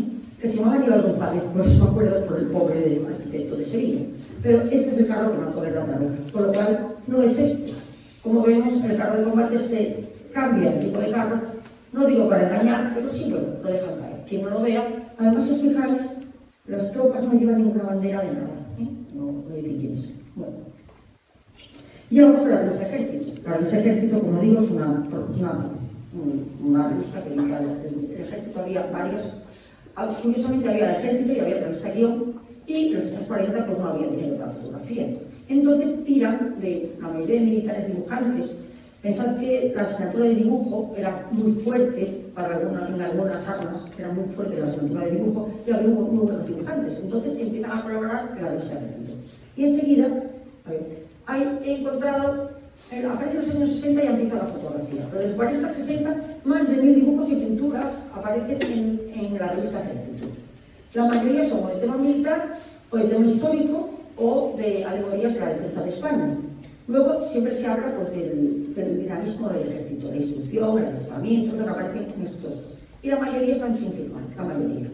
que se llamaba Aníbal González, por eso me acuerdo por el pobre arquitecto de Sevilla. Pero este es el carro que mató a Gerda Taro, por lo cual no es este. Como vemos, el carro de combate se cambia el tipo de carro, no digo para engañar, pero sí, bueno, lo dejan caer. Quien no lo vea, además, si os fijáis, las tropas no llevan ninguna bandera de nada, no dicen quiénes son. Bueno. Y vamos con la revista Ejército. La revista Ejército, como digo, es una revista que dice el Ejército. Había varias, curiosamente había el Ejército y había la revista Guión, y en los años 40 pues no había dinero para fotografía. Entonces tiran de la mayoría de militares dibujantes. Pensad que la asignatura de dibujo era muy fuerte en algunas armas, era muy fuerte la asignatura de dibujo, y había muy buenos dibujantes. Entonces empiezan a colaborar en la revista Ejército. Y enseguida, he encontrado, a partir de los años 60 ya empieza la fotografía, pero del 40 al 60 más de 1000 dibujos y pinturas aparecen en la revista Ejército. La mayoría son o de tema militar, o de tema histórico, o de alegorías de la defensa de España. Luego siempre se habla pues, del dinamismo del ejército, la instrucción, el adiestramiento, lo que aparece en estos. Y la mayoría están sin firmar, la mayoría.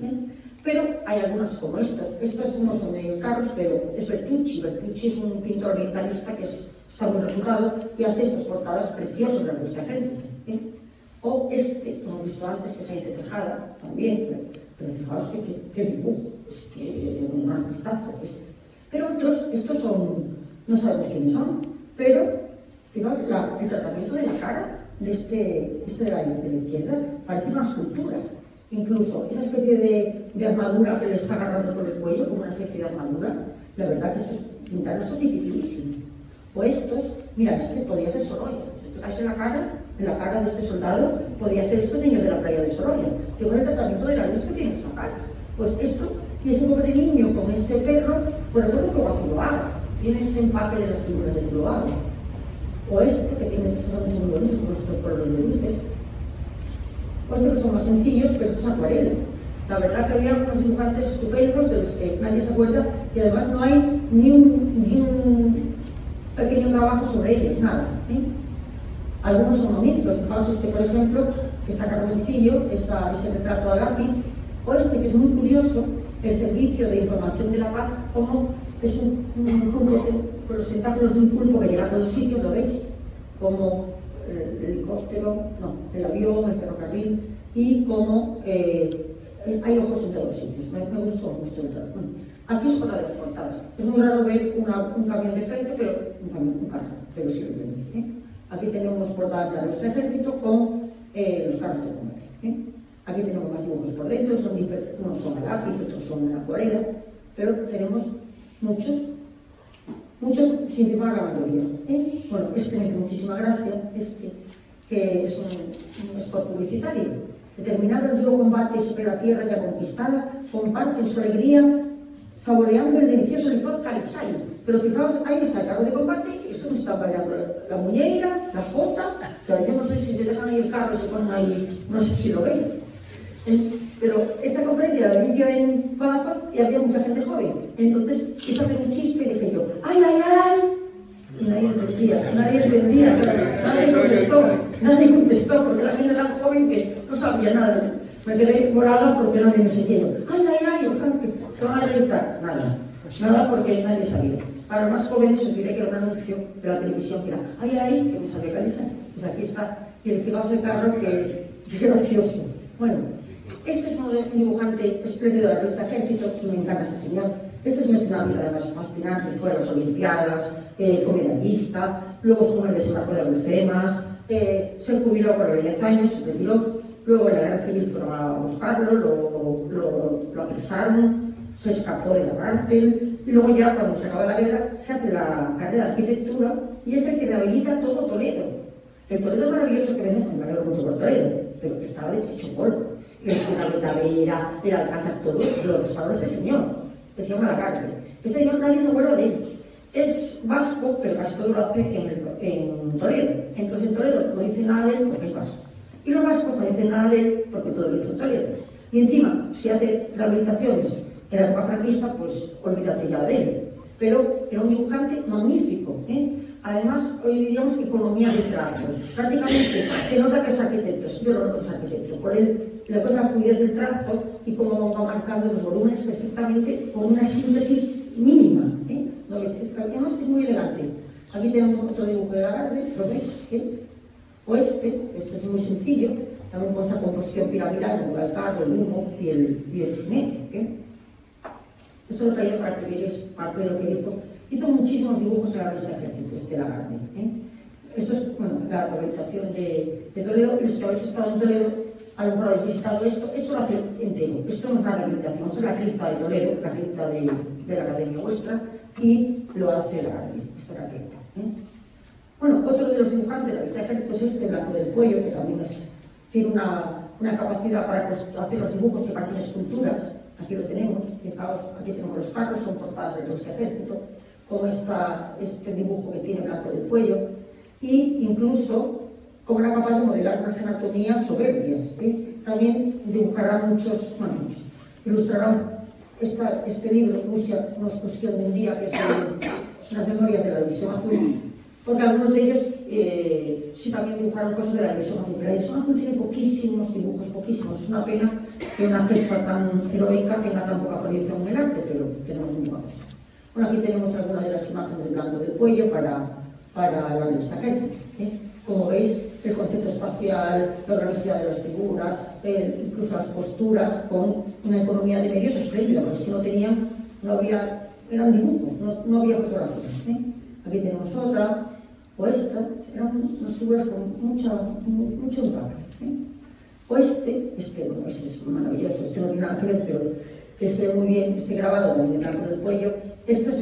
Pero hay algunas como estos. Estos no son de carros, pero es Bertucci. Bertucci es un pintor orientalista que está muy reputado y hace estas portadas preciosas de nuestro ejército. O este, como he visto antes, que es ahí de Tejada, también. Pero fijaos qué dibujo. Es que un artistazo. Pero otros, estos son, no sabemos quiénes son, pero fijaos, el tratamiento de la cara de este de la izquierda parece una escultura. Incluso esa especie de armadura que le está agarrando por el cuello, como una especie de armadura, la verdad que pintar esto es dificilísimo. O estos, mira, este podría ser Sorolla. Si os fijáis en la cara de este soldado, podría ser estos niños de la playa de Sorolla. Fijaos el tratamiento de la luz que tiene esta cara. Pues esto, y ese pobre niño con ese perro, pues recuerdo que va a Zuloaga. Tiene ese empaque de las figuras de Zuloaga. O este, que tiene estos son muy bonitos, con estos colores de luces. Otros son más sencillos, pero esto es acuarela. La verdad que había unos dibujantes estupendos de los que nadie se acuerda y además no hay ni un pequeño trabajo sobre ellos, nada. Algunos son magníficos. Fijaos este, por ejemplo, que está carboncillo, ese retrato a lápiz, o este que es muy curioso, el Servicio de Información de la Paz, como es un pulpo con los tentáculos de un pulpo que llega a todos sitios, ¿lo veis? Como el helicóptero, no, el avión, el ferrocarril, y como hay ojos en todos los sitios. Me gustó el trato. Bueno, aquí es otra de las portadas. Es muy raro ver un camión de frente, pero un carro, pero sí lo vemos. Aquí tenemos portadas de nuestro ejército con los carros de combate. Aquí tenemos más dibujos por dentro, unos son a lápiz, otros son a acuarela, pero tenemos muchos sin firmar la mayoría. Bueno, este me hizo muchísima gracia, que es un spot publicitario. Determinado el duro combate sobre la tierra ya conquistada, comparten su alegría saboreando el delicioso licor Calisay. Pero fijaos, ahí está el carro de combate, y esto nos está bailando la muñeira, la jota, pero yo no sé si se dejan ahí el carro y se ponen ahí, no sé si lo veis. Pero esta conferencia la vi yo en Badajoz y había mucha gente joven. Entonces, hizo hacer un chiste y dije yo, ¡ay, ay, ay! Y nadie entendía, nadie contestó, porque la gente era tan joven que no sabía nada. Me quedé morada porque nadie me seguía. ¡Ay, ay, ay! Se van a gritar. Nada porque nadie sabía. Para los más jóvenes os diré que era un anuncio de la televisión que era, ¡ay, ay! Que me sabía Calisay. Pues aquí está. Y el fijaos el carro que gracioso. Bueno. Este es un dibujante espléndido de la revista Ejército, y me encanta este señor. Este señor tiene una vida además fascinante, fue a las Olimpiadas, fue medallista, luego estuvo en el desembarco de Alhucemas, se jubiló por 10 años, se retiró, luego en la guerra civil fueron a buscarlo, lo apresaron, se escapó de la cárcel, y luego ya cuando se acaba la guerra se hace la carrera de arquitectura y es el que rehabilita todo Toledo. El Toledo maravilloso que venimos, me alegro mucho por Toledo, pero que estaba de hecho polvo. La Guetavera, el Alcázar, todo lo restauró este señor, que se llama Lagarde. Este señor nadie se acuerda de él. Es vasco, pero casi todo lo hace en Toledo. Entonces en Toledo no dice nada de él porque es vasco. Y los vascos no dicen nada de él porque todo lo hizo en Toledo. Y encima, si hace rehabilitaciones en la época franquista, pues olvídate ya de él. Pero era un dibujante magnífico. Además, hoy diríamos economía de trazo. Prácticamente se nota que es arquitecto, yo lo noto que es arquitecto. Por él, la cosa, la fluidez del trazo y cómo va marcando los volúmenes perfectamente con una síntesis mínima. ¿No ves? Además es muy elegante. Aquí tenemos otro dibujo de Lagarde, ¿lo veis? O este es muy sencillo, también con esa composición piramidal, con el carro, el humo y el jinete. Esto lo traía para que veáis parte de lo que hizo. Hizo muchísimos dibujos en la revista Ejército, Lagarde. Esto es, bueno, la rehabilitación de Toledo, y los que habéis estado en Toledo, a lo mejor habéis visitado esto lo hace entero. Esto no es la rehabilitación, esto es la cripta de Toledo, la cripta de la academia vuestra, y lo hace Lagarde, esta es la cripta. Bueno, otro de los dibujantes de la revista Ejército es este, Blanco del Cuello, que también tiene una capacidad para hacer los dibujos que parecen esculturas. Aquí lo tenemos, fijaos, aquí tenemos los carros, son portadas de la revista Ejército, como este dibujo que tiene Blanco del Cuello, y incluso como era capaz de modelar unas anatomías soberbias. También dibujará ilustrará este libro, Rusia, una exposición de un día, que es las memorias de la División Azul, porque algunos de ellos sí también dibujaron cosas de la División Azul, pero la División Azul tiene poquísimos dibujos, poquísimos. Es una pena que una gesta tan heroica tenga tan poca proyección en el arte, pero tenemos muy pocos. Bueno, aquí tenemos algunas de las imágenes de Blanco del Cuello para la lista ejército. Como veis, el concepto espacial, la organicidad de las figuras, incluso las posturas, con una economía de medios espléndida, porque es que eran dibujos, no había fotografías. Aquí tenemos otra, o esta, eran unas figuras con mucho impacto. O este es maravilloso, este no tiene nada que ver, pero este muy bien, este grabado también de Blanco del Cuello. Este es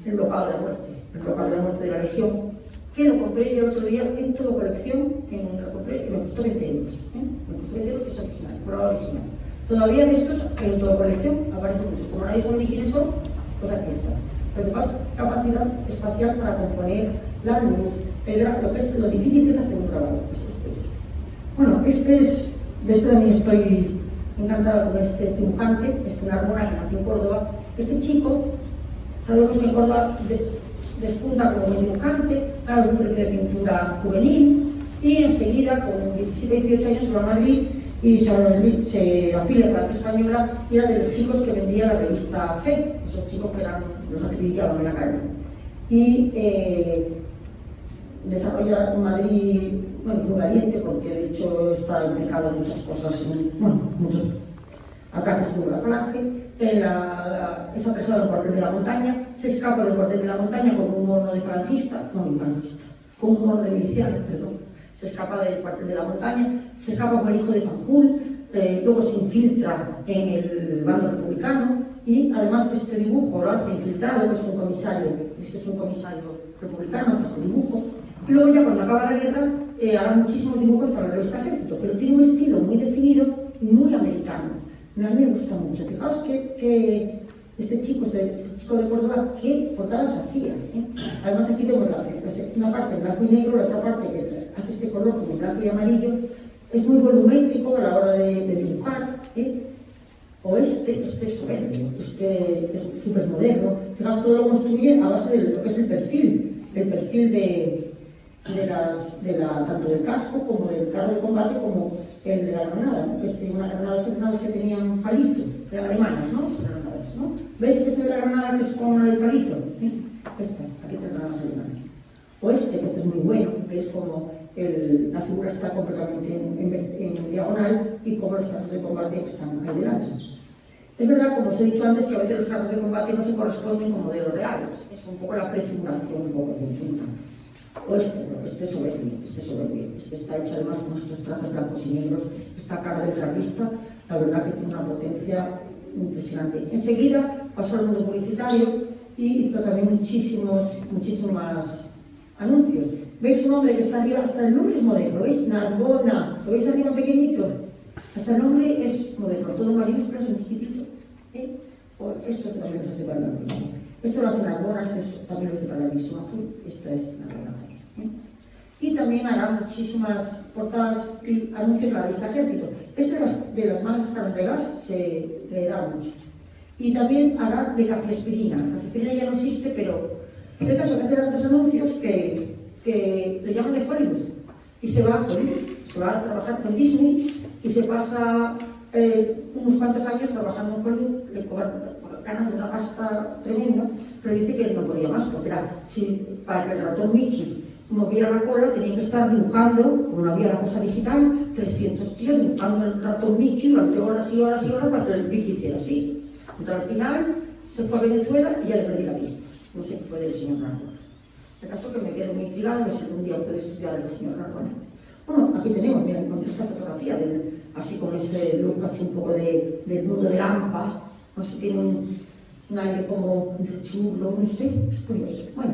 el Bocado de la Muerte, el Bocado de la Muerte de la Legión, que lo compré yo el otro día en toda colección, lo compré y me costó 20 euros. Me costó 20 euros, es original, prueba original. Todavía de estos, en toda colección, aparecen muchos. Como nadie sabe ni quiénes son, pues aquí están. Pero más capacidad espacial para componer la luz, lo difícil que es hacer un grabado. Bueno, de este también estoy encantada con este dibujante, Narbona, que nació en Córdoba. Este chico, sabemos que en Córdoba despunta como dibujante, gana un premio de pintura juvenil y enseguida, con 17 y 18 años, se va a Madrid y se afilia a la Arte Española y era de los chicos que vendía la revista Fe, esos chicos que los acribillaban en la calle. Y desarrolla en Madrid, bueno, muy valiente, porque de hecho está implicado en muchas cosas, muchos ataques por la falange. Es apresado en el cuartel de la montaña, se escapa del cuartel de la montaña con un mono de con un mono de milicianos, perdón. Se escapa del cuartel de la montaña, se escapa con el hijo de Fanjul, luego se infiltra en el bando republicano y además este dibujo lo hace infiltrado, es un comisario republicano, que es un dibujo. Y luego ya cuando acaba la guerra hará muchísimos dibujos para la revista Ejército, pero tiene un estilo muy definido y muy americano. A mí me gusta mucho. Fijaos que este chico de Córdoba, qué portadas hacía. Además aquí vemos una parte en blanco y negro, la otra parte que hace este color como blanco y amarillo. Es muy volumétrico a la hora de dibujar. O este es soberbio, este es súper moderno. Fijaos, todo lo construye a base de lo que es el perfil tanto del casco como del carro de combate como el de la granada, ¿no? Una granada, esas granadas que tenían palito, que eran alemanas, ¿no? Granadas, ¿no? ¿Veis que se ve la granada que es como la del palito? Aquí están las granadas alemanas. O que es muy bueno, veis como la figura está completamente en diagonal y como los carros de combate están ahí delante. Es verdad, como os he dicho antes, que a veces los carros de combate no se corresponden con modelos reales, es un poco la prefiguración un poco conjunta. O este soberbio, este está hecho además con estos trazos blancos y negros, esta cara del carlista, la verdad que tiene una potencia impresionante. Enseguida pasó al mundo publicitario y hizo también muchísimos anuncios. ¿Veis un nombre que está arriba? Hasta el nombre es moderno, ¿veis? Narbona, ¿lo veis arriba pequeñito? Hasta el nombre es moderno, todo en mayúsculas, en chiquitito. O esto también lo hace para la División. Esto lo hace Narbona, también lo hace para la División Azul, esta es Narbona. Y también hará muchísimas portadas y anuncios para la revista Ejército. Es de las más caras de gas, se leerá mucho. Y también hará de cafeaspirina. La cafeaspirina ya no existe, pero el caso que hace tantos anuncios que le llaman de Hollywood. Y se va a Hollywood, se va a trabajar con Disney y se pasa unos cuantos años trabajando en Hollywood, ganando una pasta tremenda, pero dice que él no podía más, porque para que el ratón Mickey moviera la cola, tenía que estar dibujando, como no había la cosa digital, 300 tíos dibujando el ratón Mickey durante horas y horas y horas para que el Mickey hiciera así. Entonces al final se fue a Venezuela y ya le perdí la vista. No sé qué fue del señor Narbona. El caso que me quedo muy intrigada, me sé que un día puedes estudiar al señor Narbona. Bueno, aquí tenemos, mira, encontré esta fotografía, así con ese look así un poco del mundo de Lampa, no sé, tiene un aire como chulo, no sé, es curioso. Bueno,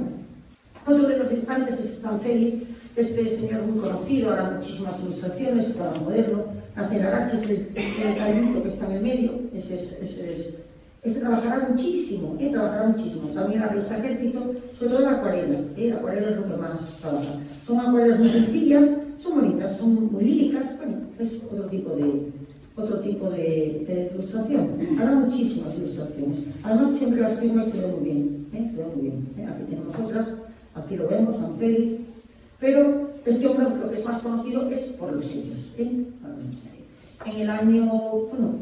otro de los distantes es San Félix, este señor muy conocido, hará muchísimas ilustraciones, está moderno, hace Arache, es el calvito que está en el medio, este trabajará muchísimo, también la revista Ejército, sobre todo en acuarela, la acuarela es lo que más trabaja. Son acuarelas muy sencillas, son bonitas, son muy líricas, bueno, es otro tipo de ilustración. Hará muchísimas ilustraciones. Además siempre las firma y se ve muy bien, Aquí tenemos otras. aquí lo vemos, San Félix, pero este hombre lo que es más conocido es por los sellos. En el año, bueno,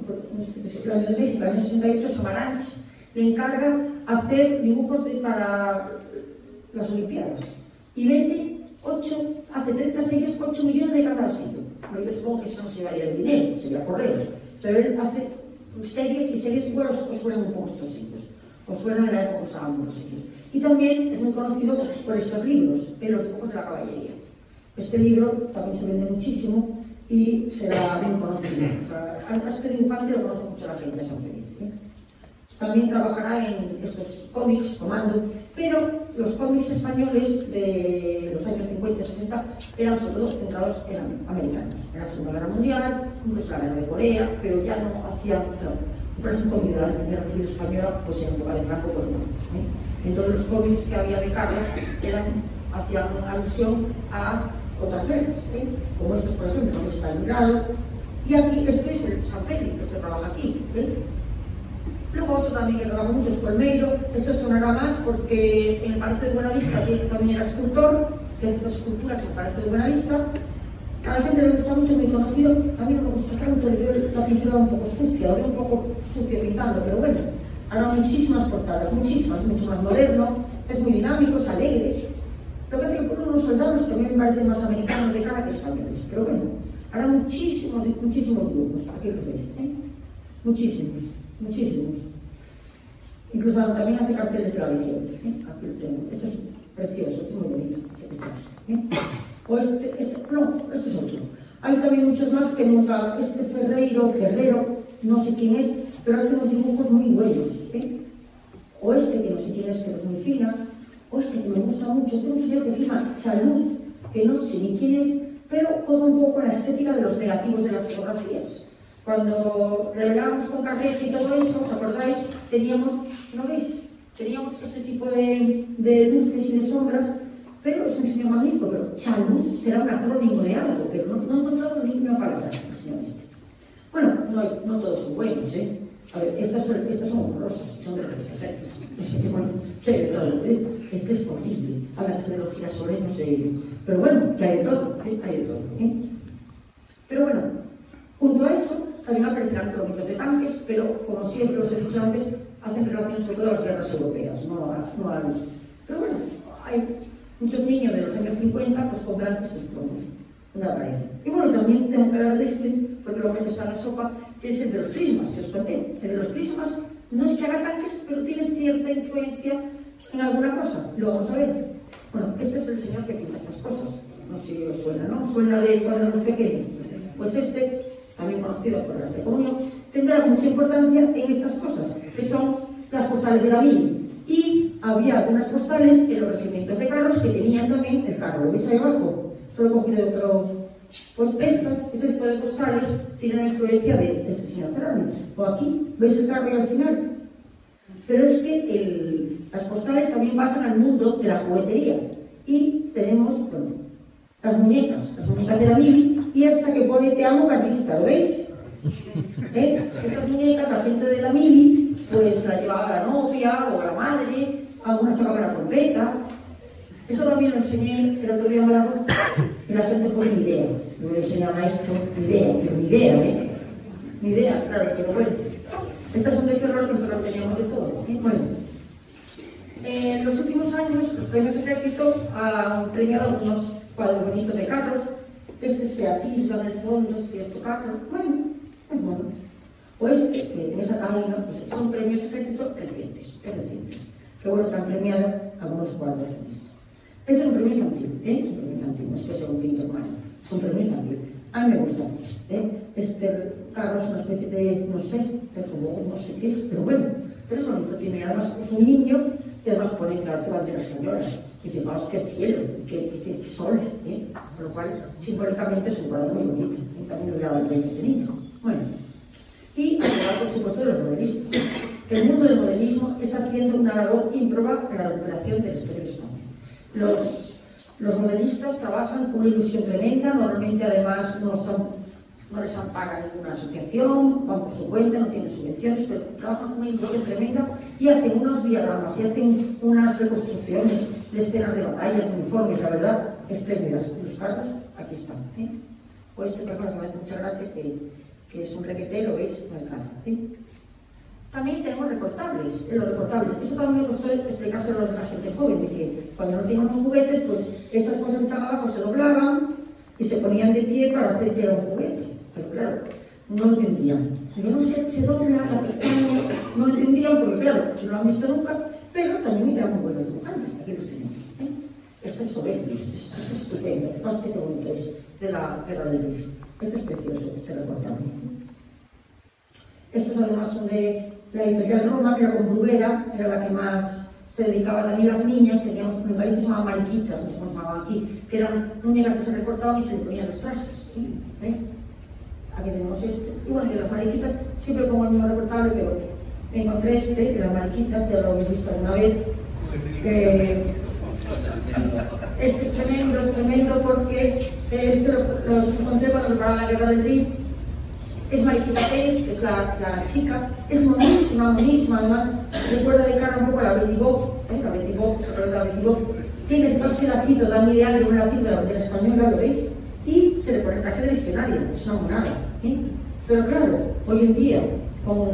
el año de México, el año 68, Samaranch le encarga hacer dibujos para las Olimpiadas y vende hace 30 sellos, 8 millones de cada sello. Bueno, yo supongo que eso no se vaya de dinero, sería correo, pero él hace series y series, igual os suenan un poco estos sellos, os suenan en la época que usábamos los sellos. Y también es muy conocido por estos libros, los dibujos de la caballería. Este libro también se vende muchísimo y será bien conocido. O sea, este dibujante lo conoce mucho la gente de San Felipe. También trabajará en estos cómics, Comando, pero los cómics españoles de los años 50 y 60 eran sobre todo centrados en americanos. En la Segunda Guerra Mundial, incluso la Guerra de Corea, pero ya no hacían, por ejemplo, de la Guerra Civil Española, pues en época de Franco, pues no. Entonces los cómics que había de Carlos hacían alusión a otras guerras, como estos, por ejemplo, que está Stalingrado, y aquí este es el San Félix, que trabaja aquí. Luego otro también que trabaja mucho es Colmeiro. Esto sonará más porque en el Palacio de Buenavista también era escultor, que hace esculturas en el Palacio de Buenavista. A la gente le gusta mucho, muy conocido. A mí no me gusta tanto, le veo la pintura un poco sucia, lo veo un poco sucio pintando, pero bueno, hará muchísimas portadas, muchísimas, mucho más moderno, es muy dinámico, es alegre. Lo que pasa es que por unos soldados que a mí me parecen más americanos de cara que españoles, pero bueno, hará muchísimos dibujos, aquí lo veis, muchísimos. Incluso también hace carteles de la Legión, aquí lo tengo. Esto es precioso, esto es muy bonito. O este es otro. Hay también muchos más que nunca, este Ferrero, no sé quién es, pero hace unos dibujos muy buenos. O este que no sé quién es, pero es muy fina. O este que me gusta mucho, este es un señor que firma Chalud, que no sé ni quién es, pero juega un poco con la estética de los negativos de las fotografías. Cuando revelábamos con carrete y todo eso, ¿os acordáis? Teníamos, ¿no veis? Teníamos este tipo de luces y de sombras, pero es un señor magnífico, pero Chalud será un acrónimo de algo, pero no he encontrado ninguna palabra, señores. Bueno, no todos son buenos, A ver, estas son horrorosas, son de los ejércitos. No sé qué bueno, sé de todo, Este es horrible, hablan de los girasoles, no sé. Pero bueno, que hay de todo, hay de todo, Pero bueno, junto a eso, también aparecerán cromitos de tanques, pero como siempre os he dicho antes, hacen relación sobre todo a las guerras europeas, no a los. Pero bueno, hay muchos niños de los años 50 pues compran estos cromos, donde aparecen. Y bueno, también tengo que hablar de este, porque lo que está en la sopa, que es el de los prismas, que os conté. El de los prismas no es que haga tanques, pero tiene cierta influencia en alguna cosa. Lo vamos a ver. Bueno, este es el señor que pinta estas cosas. No sé si os suena, ¿no? Suena de cuadernos pequeños. Pues este, también conocido por el arte comunio, tendrá mucha importancia en estas cosas, que son las postales de la mili. Y había algunas postales en los regimientos de carros que tenían también el carro. ¿Lo veis ahí abajo? Esto lo he cogido de otro. Pues este tipo de postales tienen la influencia de este señor Ferrari. O aquí, ¿veis el carro al final? Pero es que las postales también pasan al mundo de la juguetería. Y tenemos, bueno, las muñecas de la mili, y esta que pone te amo carlista, ¿lo veis? Estas muñecas, la gente de la mili, pues la llevaba la novia o la madre, algunas tocaban la trompeta. Eso también lo enseñé el otro día en Badajoz, y la gente pone ni idea. No me enseñaba esto, ni idea, claro, pero bueno. Estas son de Ferrol, que en Ferrol teníamos de todo. Bueno, en los últimos años, los premios Ejército han premiado algunos cuadros bonitos de carros. Este se atisba en el fondo, cierto carro. Bueno, es bueno. O este, que en esa cadena, pues son premios Ejército recientes, que bueno, que han premiado algunos cuadros en esto. Este es un premio infantil, Es un premio infantil, no es que sea un pintor malo, es un premio infantil. A mí me gusta, Este carro es una especie de, no sé, de robot, no sé qué es, pero bueno, pero es bonito, tiene además, es un niño, y además pone, claro, que bandera española. Y fijaos qué cielo, qué sol, Por lo cual, simbólicamente es un cuadro muy bonito. También le ha dado el premio a este niño. Bueno, y además, por supuesto, de los modelistas. El mundo del modelismo está haciendo una labor ímproba en la recuperación de la historia de España. Los modelistas trabajan con una ilusión tremenda, normalmente además no les ampara ninguna asociación, van por su cuenta, no tienen subvenciones, pero trabajan con una ilusión tremenda y hacen unos diagramas y hacen unas reconstrucciones de escenas de batallas, de uniformes, la verdad, espléndidas. Los carros, aquí están. O este persona que me hace mucha gracia, que es un requetero, ¿veis? En el carro. También tenemos recortables, los recortables. Eso también me costó explicárselo a la gente joven, de que cuando no teníamos juguetes, pues esas cosas que están abajo se doblaban y se ponían de pie para hacer que era un juguete. Pero claro, no entendían. Digamos que se dobla la pestaña, no entendían porque claro, no lo han visto nunca, pero también eran muy buenos dibujantes. Aquí los tenemos. Este es soberbio, este es estupendo, este qué bonito es, de la guerra del Rif. Este es precioso, este recortable. Estos además son de la editorial Roma, que era con Bruguera, era la que más se dedicaba también a las niñas. Teníamos un país que se llamaba Mariquitas, no sé cómo se llamaba aquí, que eran muñecas que se recortaban y se le ponían los trajes. Aquí tenemos este. Y bueno, de las Mariquitas siempre pongo el mismo recortable, pero encontré este, de las Mariquitas, ya lo habéis visto alguna vez. Este es tremendo porque este lo encontré cuando preparaba la guerra del Rif. Es Mariquita Pérez, es la chica, es monísima, además recuerda de cara un poco a la Betty Bob, la Betty Bob, ¿se acuerda de la Betty Bob? Tiene después que lacito, da un ideal de un lacito de la bandera española, ¿lo veis? Y se le pone el traje de legionaria, es una monada, Pero claro, hoy en día, con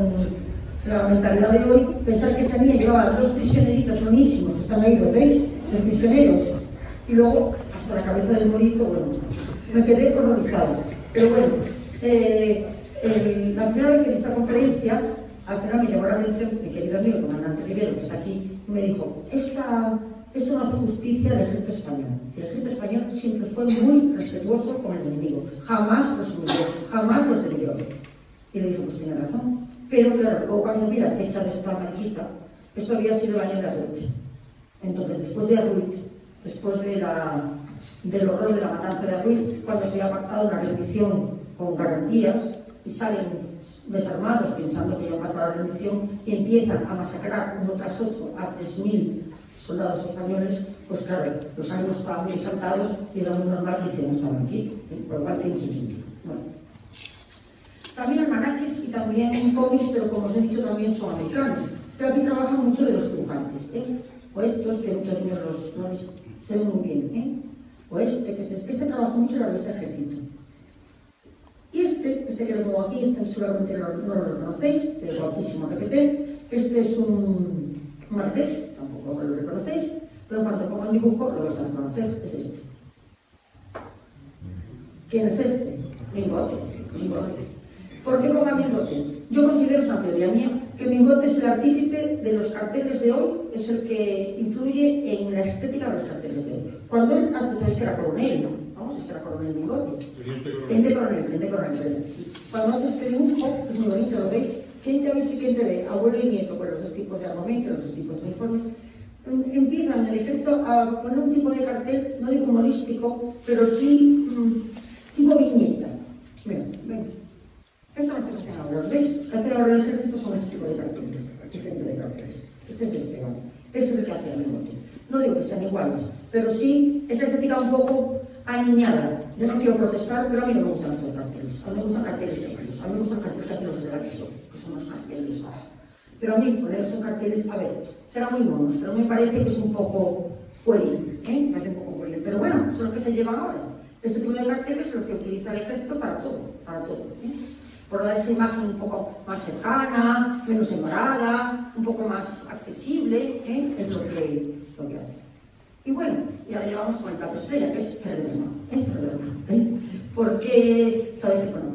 la mentalidad de hoy, pensar que esa niña llevaba dos prisioneritos monísimos, están ahí, ¿lo veis? Los prisioneros, y luego hasta la cabeza del morito, bueno, me quedé horrorizado, pero bueno. La primera vez que di esta conferencia, al final me llamó la atención mi querido amigo, el comandante Rivero, que está aquí, y me dijo, esto no hace justicia al ejército español. El ejército español siempre fue muy respetuoso con el enemigo, jamás los humilló, jamás los denigró. Y le dije, pues tiene razón. Pero claro, luego cuando vi la fecha de esta mariquita, esto había sido el año de Arruit. Entonces, después de Arruit, después del horror de la matanza de Arruit, cuando se había pactado una rendición con garantías, y salen desarmados pensando que iban a matar la rendición y empiezan a masacrar uno tras otro a 3.000 soldados españoles, pues claro, los ánimos estaban muy exaltados y era muy normal que hicieran estaban aquí, por lo cual tiene su sentido. Bueno. También almanaques y también cómics, pero como os he dicho también son americanos, pero aquí trabajan mucho de los dibujantes, o estos que muchos niños se ven muy bien, o este trabaja mucho en la revista Ejército. Y este que lo pongo aquí, seguramente no lo conocéis, este es guapísimo requete. Este es un marqués, tampoco lo reconocéis, pero cuando pongo un dibujo lo vais a reconocer, es este. ¿Quién es este? Mingote. ¿Por qué pongo a Mingote? Yo considero, es una teoría mía, que Mingote es el artífice de los carteles de hoy, es el que influye en la estética de los carteles de hoy. Cuando él hace, sabéis que era coronel, ¿no? Vamos, es que era coronel Mingote. Teniente coronel. Cuando hace este dibujo, es muy bonito, ¿lo veis? ¿Quién te ha visto y quién te ve? Abuelo y nieto, con los dos tipos de armamento, los dos tipos de uniformes. Empiezan el ejército a poner un tipo de cartel, no digo humorístico, pero sí tipo viñeta. Venga. Estas son las cosas que hacen ahora, ¿los veis? Lo que hacen ahora el ejército son este tipo de carteles. Este es este, vale. Este es el que hace el Mingote. No digo que sean iguales, pero sí esa estética un poco aniñada. Yo no quiero protestar, pero a mí no me gustan estos carteles. A mí me gustan carteles serios. A mí me gustan carteles que hacen los de la que son los carteles. Pero a mí poner estos carteles, a ver, serán muy monos, pero me parece que es un poco pueril, Me parece un poco pueril. Pero bueno, son los que se llevan ahora. Este tipo de carteles es lo que utiliza el ejército para todo, Por dar esa imagen un poco más cercana, menos embarada, un poco más accesible, es lo que hace. Y bueno, y ahora llevamos con el plato estrella, que es Ferrer del Mar. Porque, sabéis que, bueno,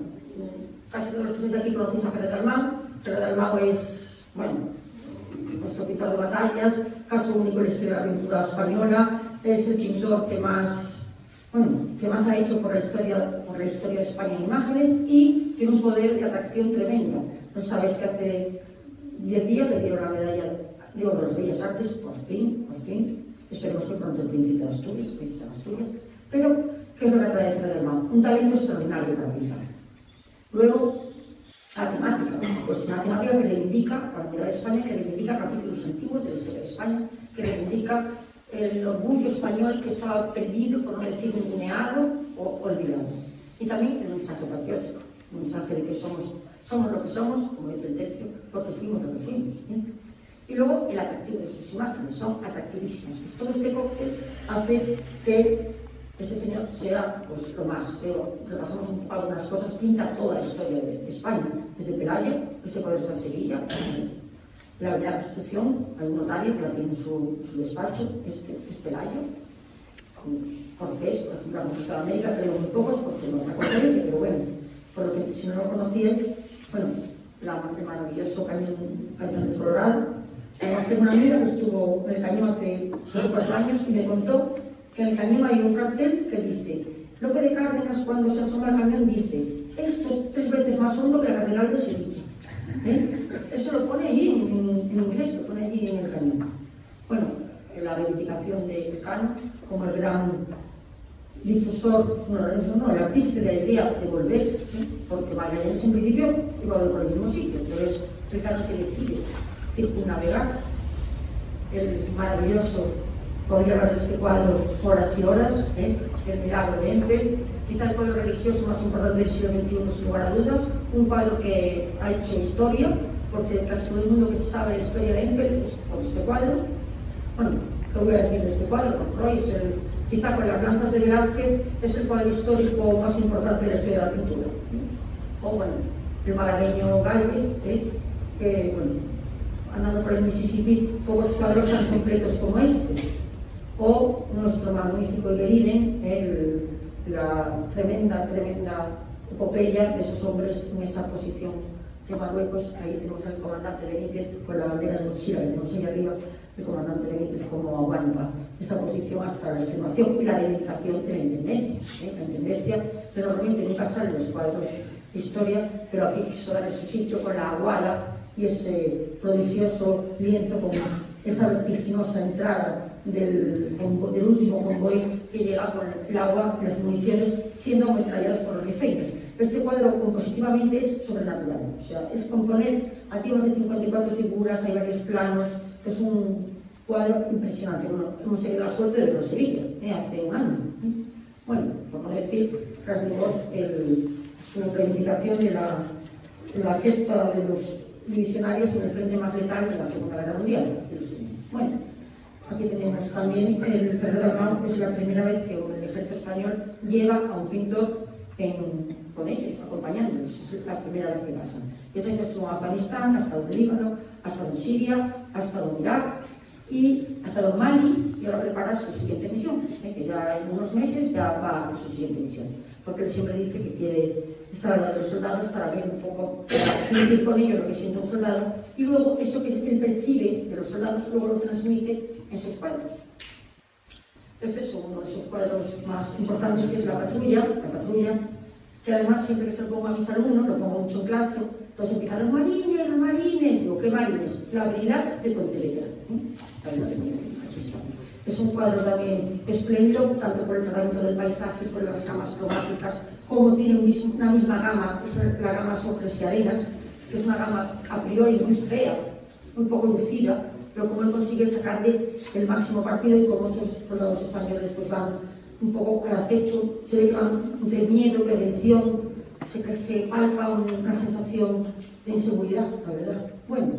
casi todos los que estáis aquí conocéis a Ferrer del Mar. Ferrer del Mar es, bueno, nuestro pintor de batallas, caso único en la historia de la pintura española, es el pintor que más ha hecho por la historia de España en imágenes y tiene un poder de atracción tremenda. No sabéis que hace 10 días le dieron la medalla de oro de las Bellas Artes, por fin. Esperemos que pronto el príncipe de Asturias, pero ¿qué es lo que trae Ferrer del Mar? Un talento extraordinario para pintar. Luego, la temática, pues una temática que reivindica la bandera de España, que reivindica capítulos antiguos de la historia de España, que reivindica el orgullo español que estaba perdido, por no decir ninguneado o olvidado. Y también el mensaje patriótico, un mensaje de que somos lo que somos, como dice el Tercio, porque fuimos lo que fuimos. Y luego el atractivo de sus imágenes, son atractivísimas. Pues todo este cóctel hace que este señor sea pues, lo más. Repasamos algunas cosas, pinta toda la historia de España, desde Pelayo, este cuadro está en Sevilla, la Primera Constitución, hay un notario que la tiene en su despacho, es Pelayo, Cortés, por ejemplo, la conquista de América, creo muy pocos, porque no es una conferencia, pero bueno, por lo que si no lo conocíais, bueno, el maravilloso cañón de Colorado. Además, tengo una amiga que estuvo en el cañón hace 4 años y me contó que en el cañón hay un cartel que dice: Lope de Cárdenas, cuando se asoma al cañón, dice: esto es 3 veces más hondo que la Catedral de Sevilla. Eso lo pone allí en inglés, lo pone allí en el cañón. Bueno, la reivindicación de Cano como el gran difusor, el artífice de la idea de volver, porque Magallanes en principio iba a volver por el mismo sitio, pero es el Cano que decide circunnavegar. El maravilloso, podría hablar de este cuadro horas y horas, el milagro de Empel, quizá el cuadro religioso más importante del siglo XXI sin lugar a dudas, un cuadro que ha hecho historia, porque casi todo el mundo que sabe la historia de Empel es por este cuadro. Bueno, ¿qué voy a decir de este cuadro? Roy es quizá con las lanzas de Velázquez es el cuadro histórico más importante de la historia de la pintura. O bueno, el malagueño Gálvez, que bueno, andando por el Mississippi, pocos cuadros tan completos como este. O nuestro magnífico Gueriben, la tremenda epopeya de esos hombres en esa posición de Marruecos. Ahí tenemos al comandante Benítez con la bandera de mochila, le tenemos ahí arriba el comandante Benítez como aguanta esta posición hasta la extenuación y la reivindicación de la intendencia. La intendencia, pero normalmente nunca salen los cuadros de historia, pero aquí quiso darle su sitio con la aguada y ese prodigioso lienzo con esa vertiginosa entrada del último convoy que llega con el agua y las municiones siendo ametrallados por los rifeños. Este cuadro compositivamente es sobrenatural, o sea, es componer, aquí más de 54 figuras, hay varios planos, es un cuadro impresionante. Bueno, hemos tenido la suerte de verlo en Sevilla, hace un año. Bueno, por no decir, tras su reivindicación de la gesta de los divisionarios en el frente más letal de la Segunda Guerra Mundial. Bueno, aquí tenemos también el Ferrer d'Almau, que es la primera vez que el ejército español lleva a un pintor con ellos, acompañándolos. Es la primera vez que pasan. Ese año estuvo en Afganistán, ha estado en Líbano, ha estado en Siria, ha estado en Irak y ha estado en Mali y ahora prepara su siguiente misión, que ya en unos meses ya va a su siguiente misión. Porque él siempre dice que quiere estar al lado de los soldados para ver un poco, sentir con ellos lo que siente un soldado y luego eso que él percibe de los soldados luego lo transmite en sus cuadros. Este es uno de esos cuadros más importantes, que es la patrulla, que además siempre que se lo pongo a mis alumnos, lo pongo mucho en clase, todos empiezan los marines, digo, ¿qué marines? La habilidad de Pontevedra. La habilidad de Pontevedra, aquí está. Es un cuadro también espléndido, tanto por el tratamiento del paisaje, por las gamas cromáticas, como tiene una misma gama, es la gama Socles y Arenas, que es una gama a priori muy fea, muy poco lucida, pero como él consigue sacarle el máximo partido y como esos soldados españoles pues van un poco al acecho, se ve que van entre miedo, prevención, que se palpa una sensación de inseguridad, la verdad. Bueno,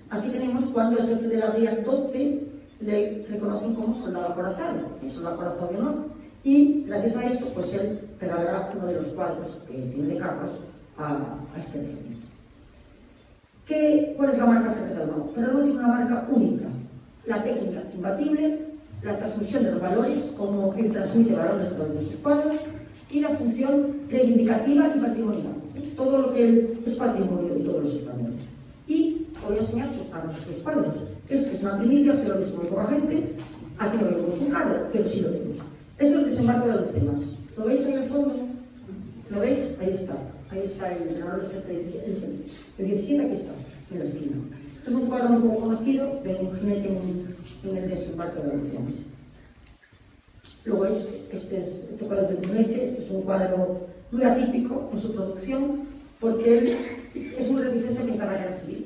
aquí tenemos cuando el jefe de la Brigada 12 le reconocen como soldado acorazado, soldado acorazado de honor, y gracias a esto pues él regalará uno de los cuadros que tiene de Carlos a este regimiento. ¿Cuál es la marca Ferrer d'Almau? Ferrer d'Almau tiene una marca única, la técnica imbatible, la transmisión de los valores, como él transmite valores a través de sus cuadros, y la función reivindicativa y patrimonial, todo lo que él es patrimonio de todos los españoles. Y os voy a enseñar sus cuadros. Este es una primicia, este lo he visto muy poca gente, aquí no vemos un carro, pero sí lo tenemos. Esto es el desembarco de Alhucemas. ¿Lo veis ahí al fondo? ¿Lo veis? Ahí está el entrenador el 17, aquí está, en la esquina. Este es un cuadro muy poco conocido de un jinete en el desembarco de Alhucemas. Luego este cuadro de Brunete, este es un cuadro muy atípico en su producción, porque él es muy reticente a pintar la guerra civil.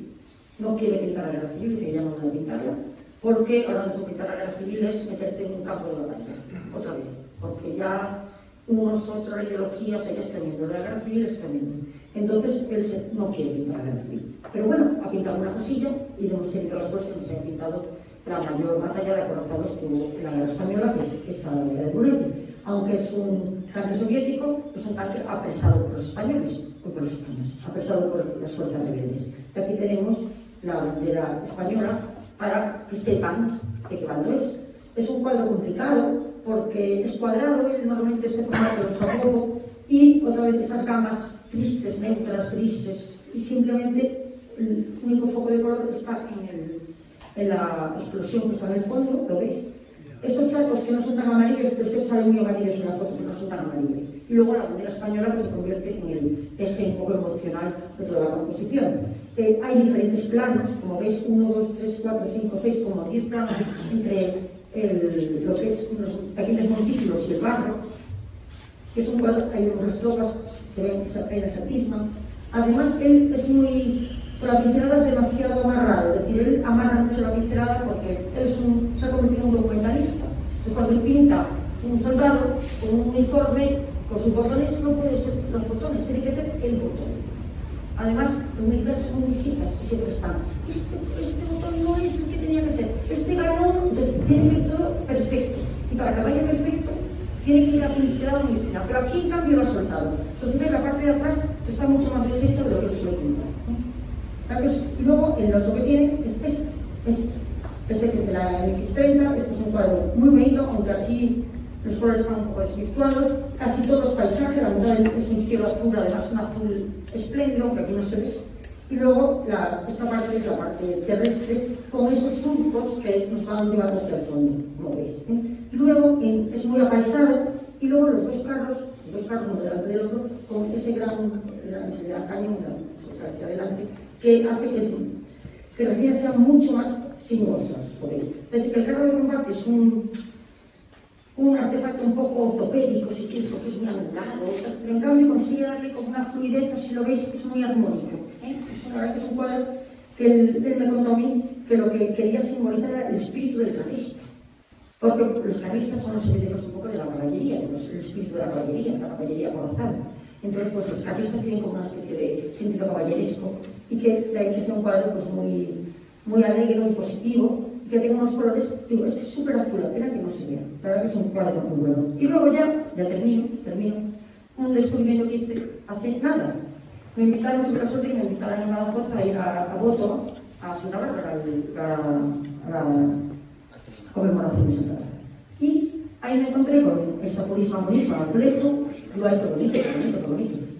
No quiere pintar la guerra civil, dice que ya no voy a pintarla, porque ahora mismo pintar la guerra civil es meterte en un campo de batalla, otra vez, porque ya la ideología, o sea, ya es tremendo, la guerra civil es tremendo. Entonces él no quiere pintar la guerra civil. Pero bueno, ha pintado una cosilla y le hemos tenido la suerte que se ha pintado la mayor batalla de acorazados que hubo en la guerra española, que es esta guerra de Brunete. Aunque es un tanque soviético, es un tanque apresado por los españoles, apresado por las fuerzas rebeldes. Y aquí tenemos la bandera española para que sepan de qué bando es. Es un cuadro complicado porque es cuadrado, y normalmente este formato lo usa poco, y otra vez estas gamas tristes, neutras, grises, y simplemente el único foco de color está en la explosión que está en el fondo, ¿lo veis? Estos charcos que no son tan amarillos, pero es que salen muy amarillos en la foto, que no son tan amarillos. Y luego la bandera española, que se convierte en el eje un poco emocional de toda la composición. Hay diferentes planos, como veis, 1, 2, 3, 4, 5, 6, como 10 planos entre lo que es unos pequeños montículos y el barro, que es un cuadro, hay unas tropas, se ven esa tisma. Además, él es muy... Con la pincelada es demasiado amarrado, es decir, él amarra mucho la pincelada porque él se ha convertido en un documentalista. Entonces, cuando él pinta un soldado con un uniforme, con sus botones, no puede ser los botones, tiene que ser el botón. Además, los militares son muy viejitas y siempre están. Este botón no es el que tenía que ser, este galón, tiene que ir todo perfecto. Y para que vaya perfecto, tiene que ir a pincelada muy fina. Pero aquí, en cambio, lo ha soltado. Entonces, la parte de atrás está mucho más deshecha de lo que él suele pintar. Y luego el otro que tiene es este que es de la MX30. Este es un cuadro muy bonito, aunque aquí los colores están un poco desvirtuados. Casi todo es paisaje, la mitad es un cielo azul, además un azul espléndido, aunque aquí no se ve. Y luego esta parte es la parte terrestre, con esos surcos que nos van llevando hacia el fondo, como veis. Y luego es muy apaisado, y luego los dos carros uno delante del otro, con ese gran cañón que sale hacia adelante, que hace que las líneas sean mucho más sinuosas, ¿podéis? Pese que el carro de combate es un artefacto un poco ortopédico, si quieres, porque es muy anulado, pero en cambio consigue darle como una fluidez, no sé si lo veis, es muy armónico. La verdad que es un cuadro que él me contó a mí que lo que quería simbolizar era el espíritu del carlista. Porque los carlistas son los herederos un poco de la caballería, el espíritu de la caballería corazada. Entonces, pues los carlistas tienen como una especie de sentido caballeresco, y que la idea es un cuadro pues muy alegre, muy positivo, y que tiene unos colores, digo, es que es súper azul, la pena que no se vea. La verdad que es un cuadro muy bueno. Y luego ya termino, un descubrimiento que hice hace nada. Me invitaron, tuve la suerte que me invitaron a Badajoz a ir a Boto, a Santa Bárbara, a la conmemoración de Santa Bárbara. Y ahí me encontré con esta purísima azulejo. Digo, ay, qué bonito.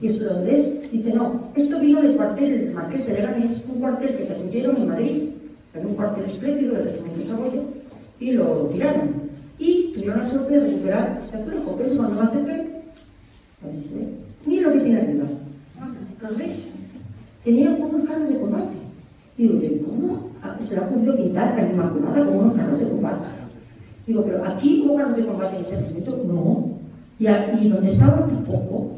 ¿Y esto de dónde es? Dice, no, esto vino del cuartel del Marqués de Leganés, un cuartel que construyeron en Madrid, era un cuartel espléndido del Regimiento Saboya, y lo tiraron. Y tuvieron la suerte de recuperar este azulejo, pero es cuando me acerqué, mira lo que tiene arriba. ¿Lo veis? Tenía unos carros de combate. Digo, ¿cómo? Se le ha ocurrido pintar a la Inmaculada con unos carros de combate. Digo, pero aquí hubo carros de combate en este regimiento, no. Y donde estaban tampoco.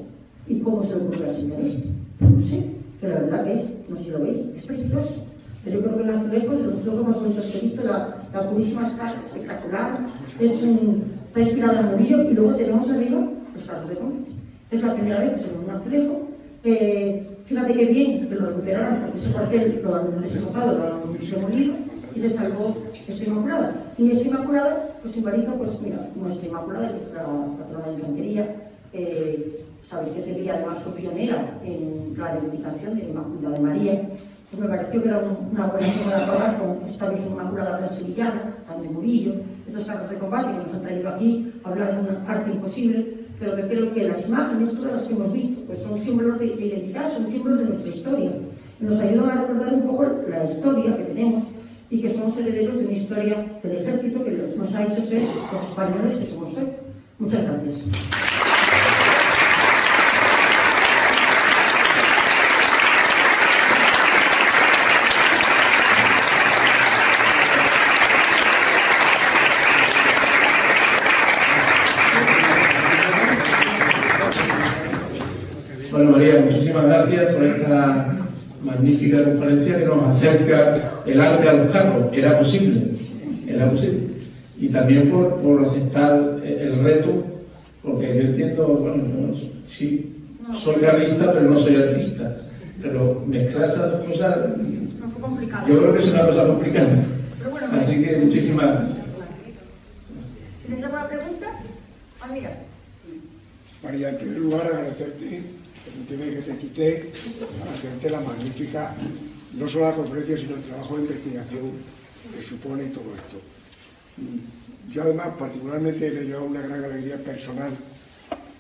¿Y cómo se le ocurrió al señor este? No sé, pero la verdad que es, no sé si lo veis, es precioso. Pero yo creo que el azulejo, de los azulejos más bonitos que he visto, la purísima está espectacular. Está inspirada en Murillo, y luego tenemos arriba los carros de combate. Es la primera vez que se ve un azulejo. Fíjate qué bien que lo recuperaron, porque ese cuartel lo han destrozado, lo han demolido, y se salvó esta Inmaculada. Y esta Inmaculada pues simboliza, pues mira, nuestra Inmaculada, que es la patrona de infantería. Sabéis que Sevilla además fue pionera en la reivindicación de la Inmaculada de María. Pues me pareció que era una buena forma de acabar con esta Virgen Inmaculada de la Sevillana, de Murillo, estos carros de combate que nos han traído aquí a hablar de un arte imposible, pero que creo que las imágenes, todas las que hemos visto, pues son símbolos de identidad, son símbolos de nuestra historia. Nos ayudan a recordar un poco la historia que tenemos, y que somos herederos de una historia del ejército que nos ha hecho ser los españoles que somos hoy. Muchas gracias. Bueno, María, muchísimas gracias por esta magnífica conferencia que nos acerca el arte a los carros. Era posible. Y también por aceptar el reto, porque yo entiendo, bueno, sí. soy carrista, pero no soy artista. Pero mezclar esas dos cosas, no fue complicado. Yo creo que es una cosa complicada. Pero bueno, así que muchísimas gracias. ¿Si tenéis alguna pregunta? Ah, mira. María, en primer lugar agradecerte, que te tuté, agradecerte la magnífica, no solo la conferencia, sino el trabajo de investigación que supone todo esto. Yo además particularmente me llevo una gran alegría personal,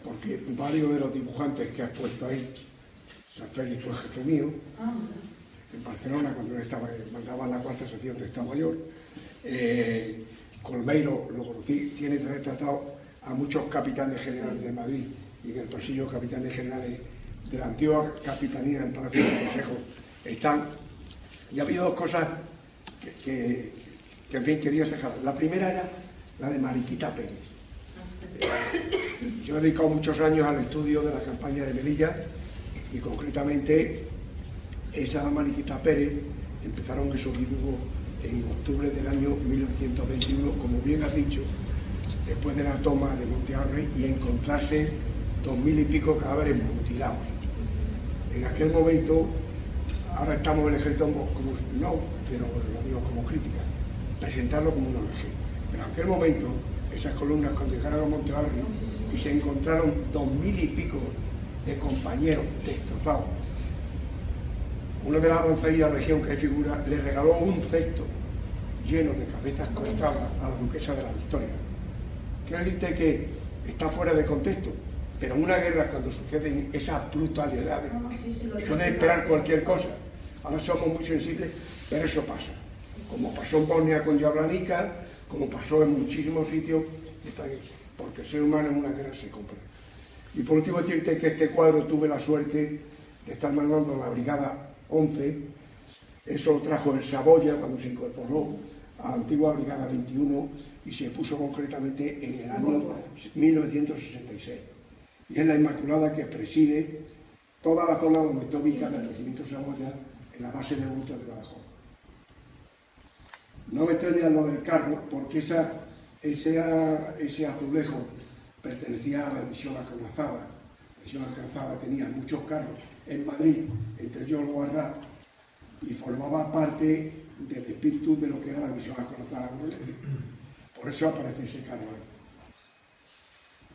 porque varios de los dibujantes que has puesto ahí, San Félix fue jefe mío, en Barcelona, cuando él mandaba la cuarta sección de Estado Mayor. Colmeiro, lo conocí, tiene retratado a muchos capitanes generales de Madrid, y en el pasillo capitanes generales de la antigua capitanía del Palacio del Consejo están. Y ha habido dos cosas que en fin, quería dejar. La primera era la de Mariquita Pérez. Yo he dedicado muchos años al estudio de la campaña de Melilla, y concretamente esa Mariquita Pérez empezaron esos dibujos en octubre del año 1921, como bien has dicho, después de la toma de Montearre y encontrarse 2000 y pico cadáveres mutilados. En aquel momento, ahora estamos en el ejército como, no, pero lo digo como crítica, presentarlo como un ONG. Pero en aquel momento, esas columnas cuando llegaron a Montearre y se encontraron 2000 y pico de compañeros destrozados, una de las avanzadillas de la región que hay figura le regaló un cesto lleno de cabezas cortadas a la duquesa de la Victoria. Quiero decirte que está fuera de contexto, pero en una guerra, cuando suceden esas brutalidades, puedes esperar cualquier cosa. Ahora somos muy sensibles, pero eso pasa. Como pasó en Bosnia con Jablanica, como pasó en muchísimos sitios, porque el ser humano en una guerra se compra. Y por último decirte que este cuadro tuve la suerte de estar mandando a la Brigada 11, eso lo trajo en Saboya cuando se incorporó a la antigua Brigada 21 y se puso concretamente en el año 1966. Y es la Inmaculada que preside toda la zona donde está ubicada el regimiento Saboya, en la base de Burto de Badajoz. No me extraña lo del carro, porque ese azulejo pertenecía a la división acorazada. La división acorazada tenía muchos carros en Madrid, entre ellos el Guarrá, y formaba parte del espíritu de lo que era la división acorazada. Por eso aparece ese carro ahí.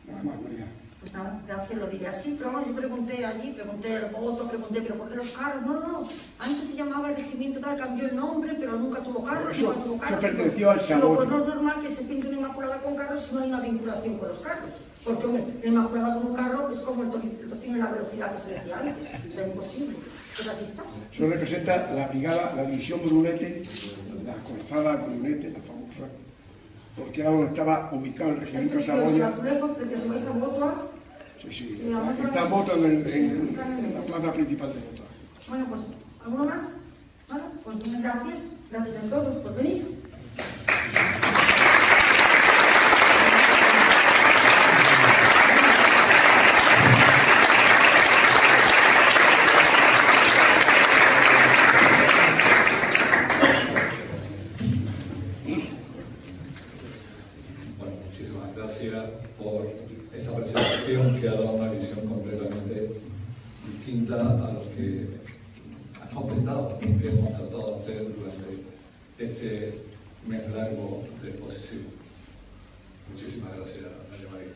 Nada más, María. Pues nada, gracias, lo diré así, pero bueno, yo pregunté allí, pregunté al otro, pero ¿por qué los carros? No, antes se llamaba el regimiento tal, cambió el nombre, pero nunca tuvo carros. Eso perteneció al Saboya. Pues no es normal que se pinte una Inmaculada con carros si no hay una vinculación con los carros. Porque, hombre, la Inmaculada con un carro es como el tocino en la velocidad que se decía antes, es imposible. Pues aquí está. Eso representa la brigada, la división Brunete, la corazada Brunete, la famosa, porque era donde estaba ubicado el regimiento Saboya. Sí, está en Boto, en la plaza principal de Boto. Bueno, pues, ¿alguno más? ¿Nada? Pues muchas gracias. Gracias a todos por venir. Por esta presentación que ha dado una visión completamente distinta a lo que han comentado, que hemos tratado de hacer durante este mes largo de exposición. Muchísimas gracias, María María.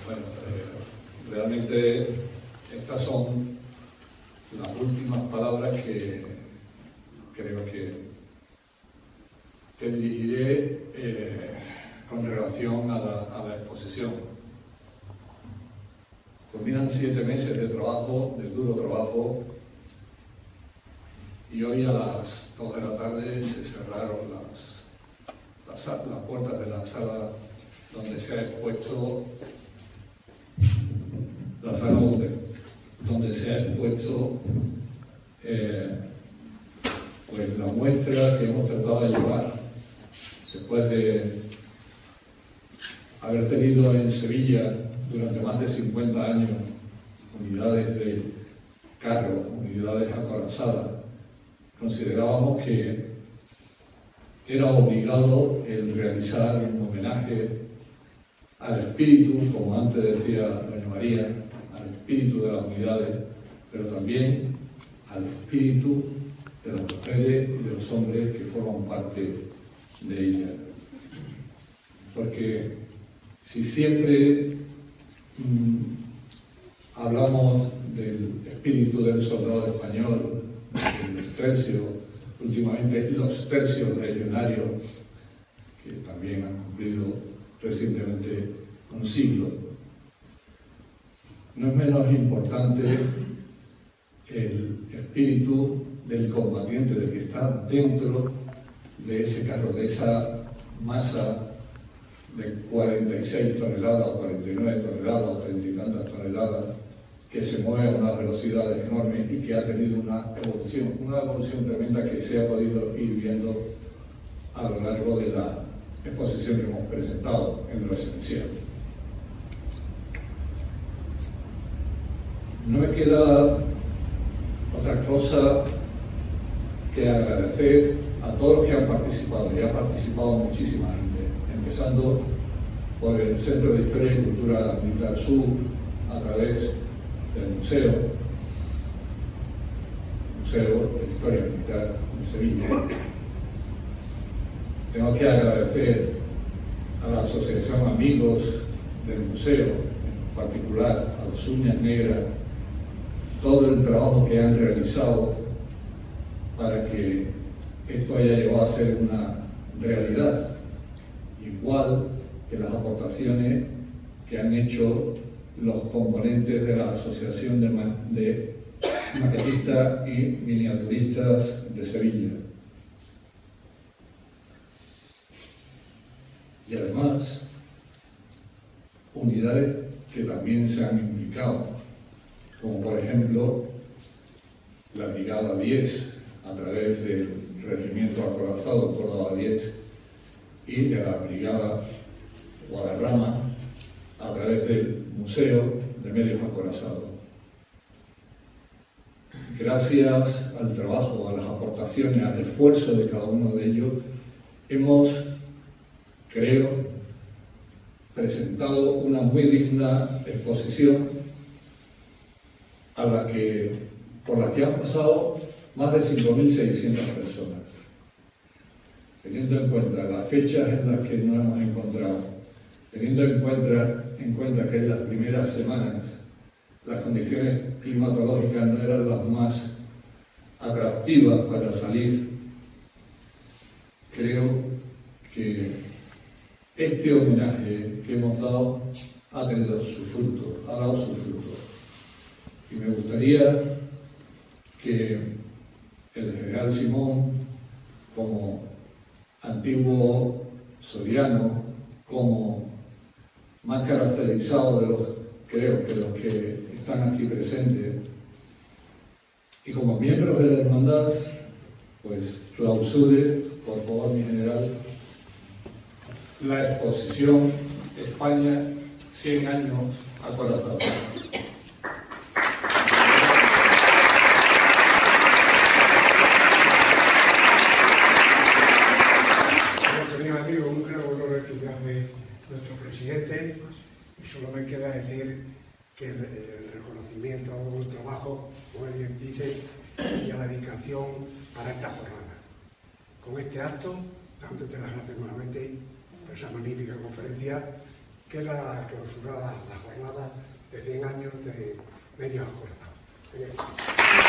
Bueno, realmente estas son las últimas palabras que creo que dirigiré con relación a la exposición. Culminan 7 meses de trabajo, de duro trabajo, y hoy a las 2 de la tarde se cerraron las puertas de la sala donde se ha expuesto la sala donde se ha expuesto pues la muestra que hemos tratado de llevar después de haber tenido en Sevilla durante más de 50 años unidades de carro, unidades acorazadas. Considerábamos que era obligado el realizar un homenaje al espíritu, como antes decía doña María, al espíritu de las unidades, pero también al espíritu de las mujeres y de los hombres que forman parte de ella. Porque si siempre hablamos del espíritu del soldado español, del tercio, últimamente los tercios legionarios, que también han cumplido recientemente un siglo, no es menos importante el espíritu del combatiente, del que está dentro de ese carro, de esa masa de 46 toneladas, o 49 toneladas, o 30 y tantas toneladas, que se mueve a unas velocidades enormes y que ha tenido una evolución tremenda que se ha podido ir viendo a lo largo de la exposición que hemos presentado en lo esencial. No me queda otra cosa que agradecer a todos los que han participado, y ha participado muchísima gente, empezando por el Centro de Historia y Cultura Militar Sur, a través del Museo de Historia Militar de Sevilla. Tengo que agradecer a la Asociación Amigos del Museo, en particular a los Uñas Negras, todo el trabajo que han realizado para que esto haya llegado a ser una realidad, igual que las aportaciones que han hecho los componentes de la Asociación de Maquetistas y Miniaturistas de Sevilla. Y además, unidades que también se han implicado, como por ejemplo la Brigada 10, a través del Regimiento Acorazado Córdoba 10, y de la Brigada Guadarrama, a través del Museo de Medios Acorazados. Gracias al trabajo, a las aportaciones, al esfuerzo de cada uno de ellos, hemos, creo, presentado una muy digna exposición por la que han pasado más de 5.600 personas. Teniendo en cuenta las fechas en las que nos hemos encontrado, teniendo en cuenta que en las primeras semanas las condiciones climatológicas no eran las más atractivas para salir, creo que este homenaje que hemos dado ha dado su fruto. Y me gustaría que el general Simón, como antiguo soriano, como más caracterizado de los que están aquí presentes, y como miembros de la hermandad, pues clausure, por favor, mi general, la exposición España 100 años acorazados. Nuestro presidente, y solo me queda decir que el reconocimiento a todo el trabajo, como él bien dice, y a la dedicación para esta jornada. Con este acto, dándote las gracias nuevamente por esa magnífica conferencia, queda clausurada la jornada de 100 años de Medios Acorazados.